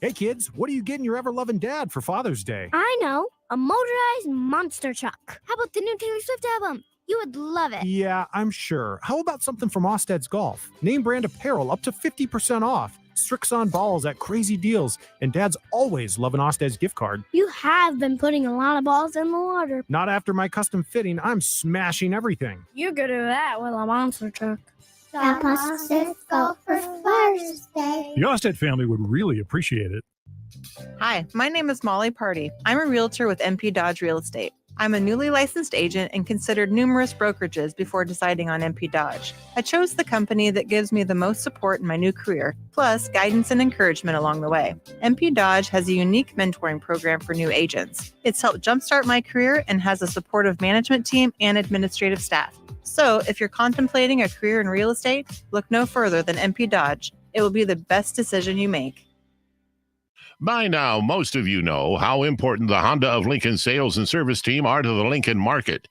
Hey kids, what are you getting your ever-loving dad for Father's Day? I know, a motorized monster truck. How about the new Taylor Swift album? You would love it. Yeah, I'm sure. How about something from Osted's Golf? Name brand apparel up to 50% off. Strixon balls at crazy deals. And dads always love an Osted's gift card. You have been putting a lot of balls in the water. Not after my custom fitting. I'm smashing everything. You're good at that with a monster truck. Osted's Golf for Father's Day. The Osted family would really appreciate it. Hi, my name is Molly Party. I'm a realtor with MP Dodge Real Estate. I'm a newly licensed agent and considered numerous brokerages before deciding on MP Dodge. I chose the company that gives me the most support in my new career, plus guidance and encouragement along the way. MP Dodge has a unique mentoring program for new agents. It's helped jumpstart my career and has a supportive management team and administrative staff. So if you're contemplating a career in real estate, look no further than MP Dodge. It will be the best decision you make. By now, most of you know how important the Honda of Lincoln sales and service team are to the Lincoln market.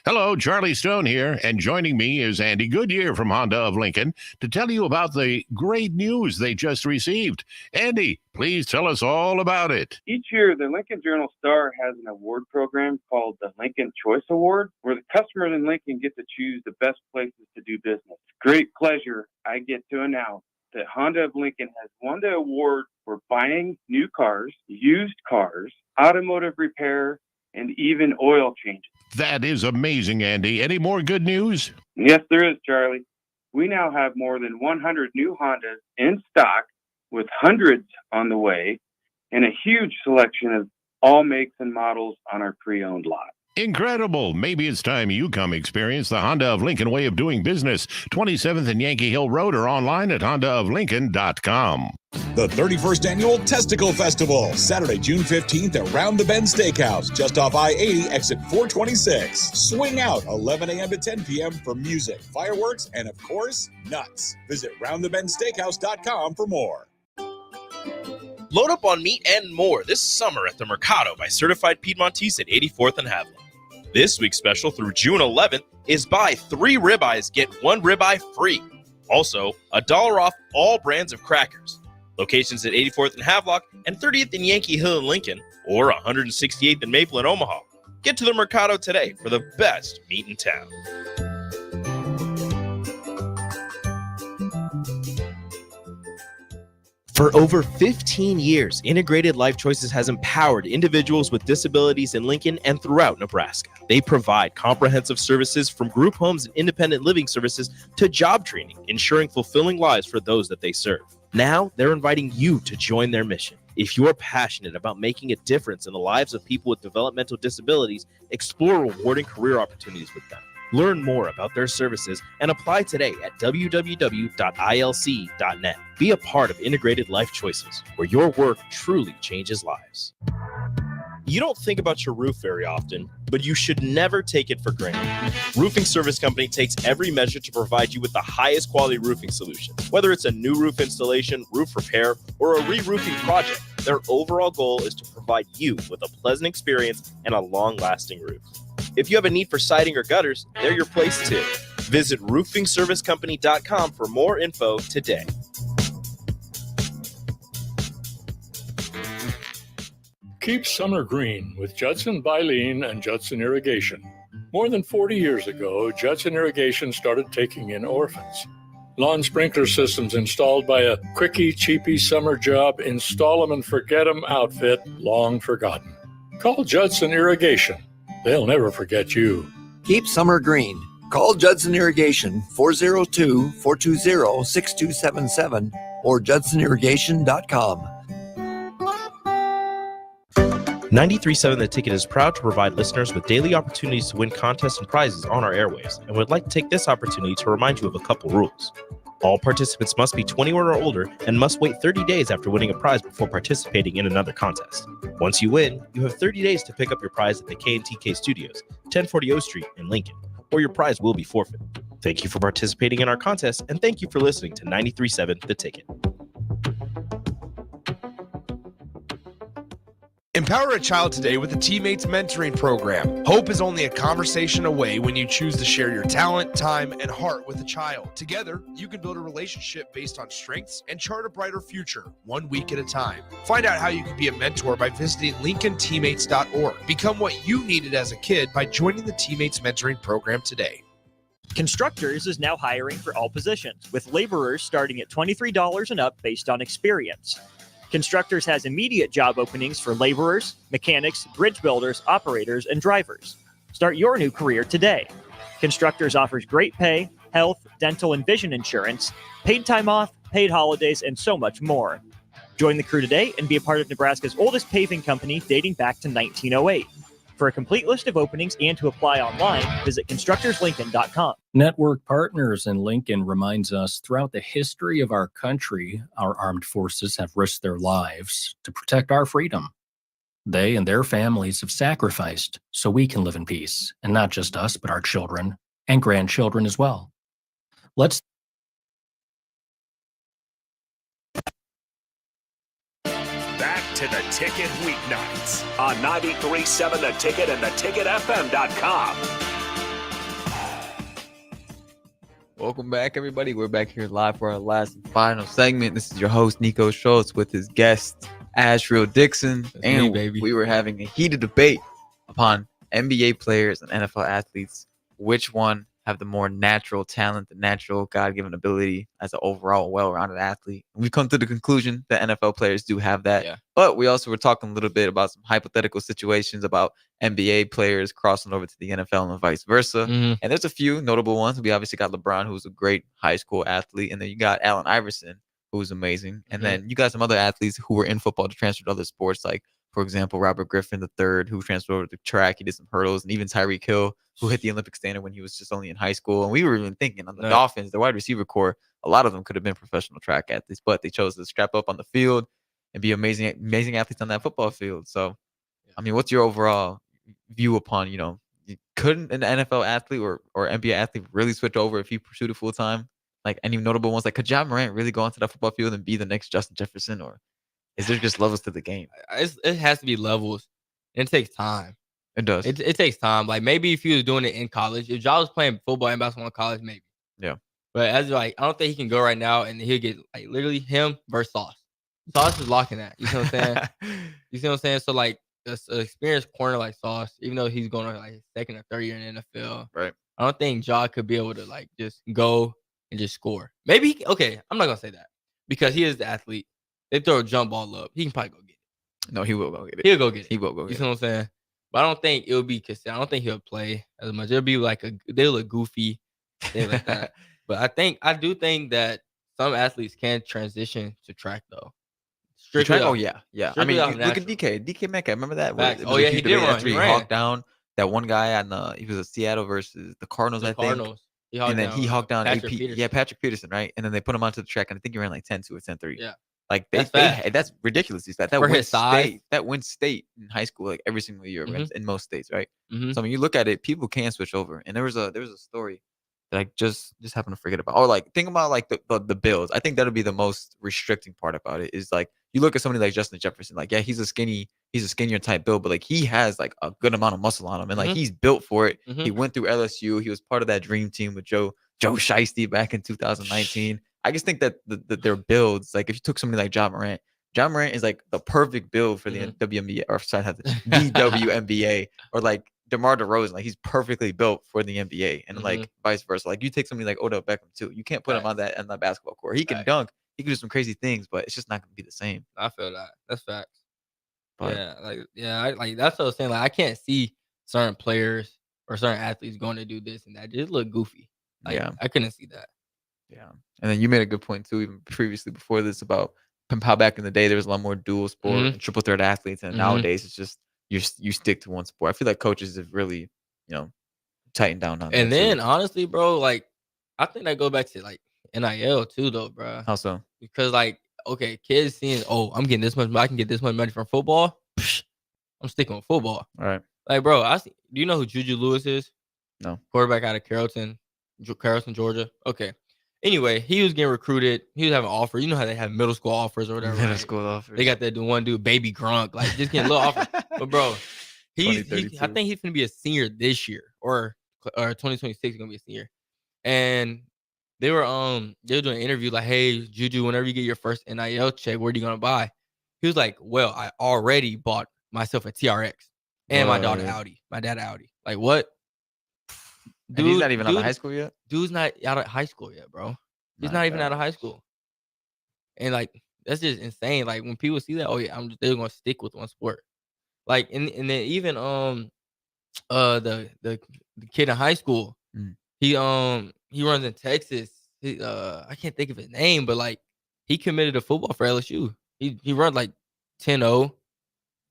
Hello, Charlie Stone here, and joining me is Andy Goodyear from Honda of Lincoln to tell you about the great news they just received. Andy, please tell us all about it. Each year, the Lincoln Journal-Star has an award program called the Lincoln Choice Award, where the customers in Lincoln get to choose the best places to do business. Great pleasure, I get to announce that Honda of Lincoln has won the award for buying new cars, used cars, automotive repair, and even oil changes. That is amazing, Andy. Any more good news? Yes, there is, Charlie. We now have more than 100 new Hondas in stock, with hundreds on the way, and a huge selection of all makes and models on our pre-owned lot. Incredible. Maybe it's time you come experience the Honda of Lincoln way of doing business. 27th and Yankee Hill Road or online at hondaoflincoln.com. The 31st Annual Testicle Festival, Saturday, June 15th at Round the Bend Steakhouse, just off I-80, exit 426. Swing out 11 a.m. to 10 p.m. for music, fireworks, and, of course, nuts. Visit roundthebendsteakhouse.com for more. Load up on meat and more this summer at the Mercado by Certified Piedmontese at 84th and Haviland. This week's special through June 11th is buy 3 ribeyes, get 1 ribeye free. Also, $1 off all brands of crackers. Locations at 84th and Havelock and 30th and Yankee Hill in Lincoln, or 168th and Maple in Omaha. Get to the Mercado today for the best meat in town. For over 15 years, Integrated Life Choices has empowered individuals with disabilities in Lincoln and throughout Nebraska. They provide comprehensive services from group homes and independent living services to job training, ensuring fulfilling lives for those that they serve. Now, they're inviting you to join their mission. If you're passionate about making a difference in the lives of people with developmental disabilities, explore rewarding career opportunities with them. Learn more about their services and apply today at www.ilc.net. Be a part of Integrated Life Choices, where your work truly changes lives. You don't think about your roof very often, but you should never take it for granted. Roofing Service Company takes every measure to provide you with the highest quality roofing solution. Whether it's a new roof installation, roof repair, or a re-roofing project, their overall goal is to provide you with a pleasant experience and a long-lasting roof. If you have a need for siding or gutters, they're your place too. Visit roofingservicecompany.com for more info today. Keep summer green with Judson Baleen and Judson Irrigation. More than 40 years ago, Judson Irrigation started taking in orphans. Lawn sprinkler systems installed by a quickie, cheapy summer job, install 'em and forget 'em outfit, long forgotten. Call Judson Irrigation. They'll never forget you. Keep summer green. Call Judson Irrigation 402-420-6277 or judsonirrigation.com. 93.7 The Ticket is proud to provide listeners with daily opportunities to win contests and prizes on our airwaves, and would like to take this opportunity to remind you of a couple rules. All participants must be 21 or older and must wait 30 days after winning a prize before participating in another contest. Once you win, you have 30 days to pick up your prize at the K&TK Studios, 1040 O Street in Lincoln, or your prize will be forfeit. Thank you for participating in our contest, and thank you for listening to 93.7 The Ticket. Empower a child today with the Teammates Mentoring Program. Hope is only a conversation away when you choose to share your talent, time, and heart with a child. Together, you can build a relationship based on strengths and chart a brighter future, 1 week at a time. Find out how you can be a mentor by visiting LincolnTeammates.org. Become what you needed as a kid by joining the Teammates Mentoring Program today. Constructors is now hiring for all positions, with laborers starting at $23 and up based on experience. Constructors has immediate job openings for laborers, mechanics, bridge builders, operators, and drivers. Start your new career today. Constructors offers great pay, health, dental, and vision insurance, paid time off, paid holidays, and so much more. Join the crew today and be a part of Nebraska's oldest paving company dating back to 1908. For a complete list of openings and to apply online, visit constructorslincoln.com. Network Partners in Lincoln reminds us throughout the history of our country, our armed forces have risked their lives to protect our freedom. They and their families have sacrificed so we can live in peace, and not just us, but our children and grandchildren as well. Let's Back to The Ticket weeknights on 93.7 The Ticket and theticketfm.com. Welcome back, everybody. We're back here live for our last and final segment. This is your host, Niko Schultz, with his guest, Ashriel Dixon. And we were having a heated debate upon NBA players and NFL athletes. Which one have the more natural talent, the natural God-given ability as an overall well-rounded athlete? And we've come to the conclusion that NFL players do have that. Yeah. But we also were talking a little bit about some hypothetical situations about NBA players crossing over to the NFL and vice versa. And there's a few notable ones. We obviously got LeBron, who's a great high school athlete. And then you got Allen Iverson, who's amazing. And then you got some other athletes who were in football to transfer to other sports, like, for example, Robert Griffin III, who transferred over to track. He did some hurdles. And even Tyreek Hill, who hit the Olympic standard when he was just only in high school. And we were even thinking on the Dolphins, the wide receiver core, a lot of them could have been professional track athletes, but they chose to strap up on the field and be amazing athletes on that football field. So, I mean, what's your overall view upon, couldn't an NFL athlete or NBA athlete really switch over if he pursued it full time? Like, any notable ones? Like, could Ja Morant really go onto that football field and be the next Justin Jefferson? Or is there just levels to the game? It has to be levels. It takes time. It does. It takes time. Like, maybe if he was doing it in college, if Ja was playing football and basketball in college, maybe. Yeah. But I don't think he can go right now and he'll get literally him versus Sauce. Sauce is locking that. You see what I'm saying? You see what I'm saying? So an experienced corner like Sauce, even though he's going to his second or third year in the NFL, right? I don't think Ja could be able to just go and just score. Maybe I'm not gonna say that because he is the athlete. They throw a jump ball up, he can probably go get it. No, he will go get it. He'll go get it. He will go get it. You see what I'm saying? But I don't think it'll be consistent. I don't think he'll play as much. It'll be they'll look goofy, things like that. But I do think that some athletes can transition to track though. Strictly, yeah. I mean, look at DK Metcalf. Remember that? He did run. He hawked down that one guy on he was at Seattle versus the Cardinals, I think. And then he hawked down Patrick Peterson, right? And then they put him onto the track, and I think he ran 10-2 or 10-3. Yeah. Like that's ridiculous. That wins state in high school like every single year in most states, right? So when you look at it, people can switch over. And there was a story that I just happened to forget about. Or think about the Bills. I think that'll be the most restricting part about it is you look at somebody like Justin Jefferson. He's a skinnier type build, but he has a good amount of muscle on him, and he's built for it. He went through LSU. He was part of that dream team with Joe Shiesty back in 2019. I just think that their builds, if you took somebody like Ja Morant is the perfect build for the WNBA, or sorry, the WNBA, or DeMar DeRozan, like he's perfectly built for the NBA, and Mhm. like vice versa. Like you take somebody like Odell Beckham too, you can't put him on that basketball court. He can dunk, he can do some crazy things, but it's just not gonna be the same. I feel that. That's facts. But Like that's what I was saying. Like I can't see certain players or certain athletes going to do this and that. Just look goofy. Like, Yeah. I couldn't see that. Yeah, and then you made a good point too, even previously before this, about how back in the day there was a lot more dual sport Mhm. and triple threat athletes, and Mhm. nowadays it's just you stick to one sport. I feel like coaches have really, tightened down on that. And then too. honestly, bro, like I think that go back to like NIL too, though, bro. How so? Because like, okay, kids seeing, oh, I'm getting this much, I can get this much money from football. Psh, I'm sticking with football. All right. Like, bro, do you know who Juju Lewis is? No. Quarterback out of Carrollton, Georgia. Okay. Anyway, he was getting recruited. He was having offers. You know how they have middle school offers or whatever. Middle right? school offers. They got that one dude, Baby Grunk, like just getting little offers. But bro, I 2032. think he's gonna be a senior this year, or 2026 gonna be a senior. And they were doing an interview like, hey, Juju, whenever you get your first NIL check, what are you gonna buy? He was like, well, I already bought myself a TRX and my daughter What? Audi, my dad Audi. Like what? And he's not even out of high school yet. Dude's not out of high school yet, bro. He's not even out of high school. And like that's just insane. Like when people see that, oh yeah, they're gonna stick with one sport. Like and then even the kid in high school, he runs in Texas. I can't think of his name, but like he committed to football for LSU. He runs like 10-0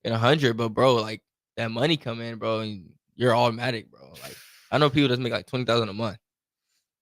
and 100, but bro, like that money come in, bro, and you're automatic, bro. Like I know people that make like 20,000 a month.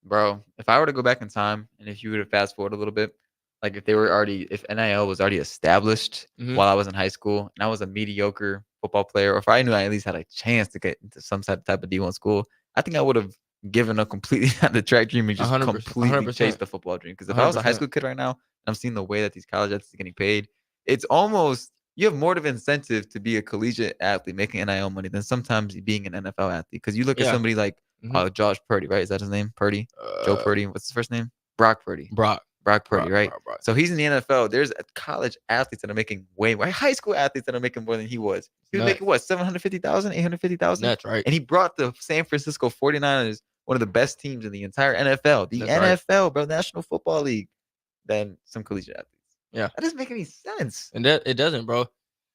Bro, if I were to go back in time, and if you were to fast forward a little bit, like if NIL was already established Mhm. while I was in high school, and I was a mediocre football player, or if I knew I at least had a chance to get into some type of D1 school, I think I would have given up completely on the track dream and just 100%, completely 100%. chased the football dream. Because if I was a high 100%. school kid right now, and I'm seeing the way that these college athletes are getting paid, it's almost you have more of an incentive to be a collegiate athlete making NIL money than sometimes being an NFL athlete. Because you look at Yeah. somebody like Josh Purdy, right? Is that his name? Purdy? Joe Purdy. What's his first name? Brock Purdy. Brock Purdy, right? Brock. So he's in the NFL. There's college athletes that are making way more, high school athletes that are making more than he was. He was Nuts. making what, 750,000, 850,000? That's right. And he brought the San Francisco 49ers, one of the best teams in the entire NFL. The That's NFL, bro, National Football League, than some collegiate athletes. Yeah. That doesn't make any sense. And that it doesn't, bro.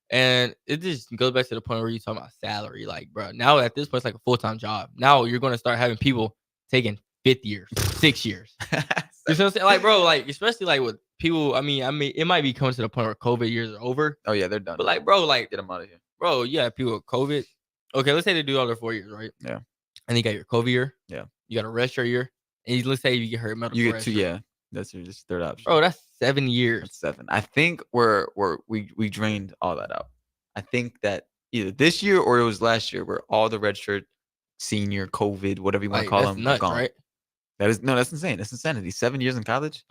And it just goes back to the point where you talk about salary. Like, bro, now at this point, it's like a full-time job. Now you're going to start having people taking 5th years, 6 years. You know what I'm saying? Like, bro, like, especially like with people, I mean, it might be coming to the point where COVID years are over. Oh, yeah, they're done. But like, bro, like, Get them out of here. bro, yeah, people with COVID. Okay, let's say they do all their 4 years, right? Yeah. And you got your COVID year. Yeah. You got a rest year. And let's say you get hurt medical You get rest two, year. yeah. That's your third option. Bro, that's 7 years. That's 7. I think we drained all that out. I think that either this year or it was last year where all the redshirt, senior, COVID, whatever you want to Like, call that's them, nuts, are gone. right? That's insane. That's insanity. 7 years in college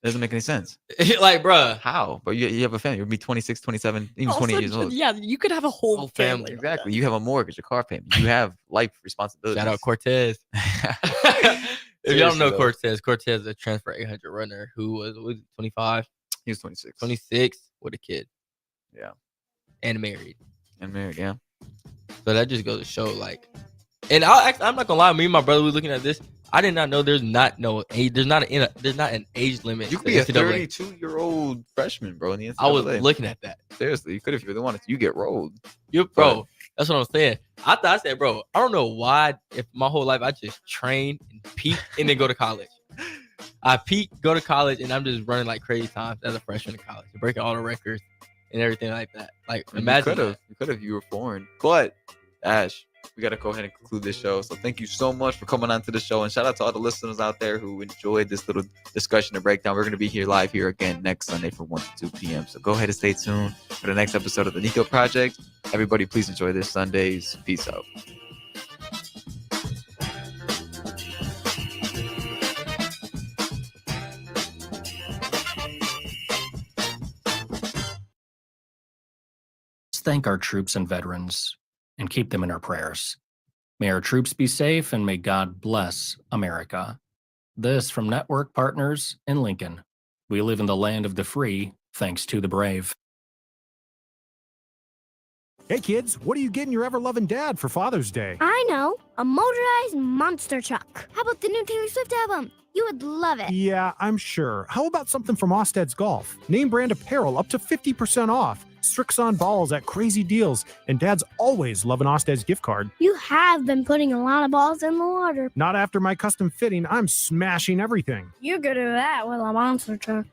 doesn't make any sense. Like, bro, how? But you have a family. You'll be 26, 27, even Also, 28 years old. Yeah, you could have a whole family. Exactly. You have a mortgage, a car payment. You have life responsibilities. Shout out Cortez. If y'all don't know Cortez is a transfer 800 runner who was 25. He was 26. 26 with a kid. Yeah. And married. Yeah. So that just goes to show, like, and I'm not gonna lie, me and my brother were looking at this. I did not know there's not an age limit. You to could be a NCAA. 32-year-old freshman, bro, in the NCAA. I was looking at that. Seriously, you could if you really wanted to. You get rolled. Bro, that's what I'm saying. I said, bro, I don't know why, if my whole life I just train and peak and then go to college. I peak, go to college, and I'm just running like crazy times as a freshman in college, breaking all the records and everything like that. Like, imagine you could have. You were foreign, but Ash, we got to go ahead and conclude this show. So thank you so much for coming on to the show, and shout out to all the listeners out there who enjoyed this little discussion and breakdown. We're going to be here live here again next Sunday from 1 to 2 p.m. So go ahead and stay tuned for the next episode of the Niko Project. Everybody, please enjoy this Sundays. Peace out. Let's thank our troops and veterans and keep them in our prayers. May our troops be safe and may God bless America. This from Network Partners in Lincoln. We live in the land of the free, thanks to the brave. Hey kids, what are you getting your ever-loving dad for Father's Day? I know, a motorized monster truck. How about the new Taylor Swift album? You would love it. Yeah, I'm sure. How about something from Osted's Golf? Name brand apparel up to 50% off. Strixon balls at crazy deals. And Dad's always love an Osted's gift card. You have been putting a lot of balls in the water. Not after my custom fitting. I'm smashing everything. You're good at that with a monster truck.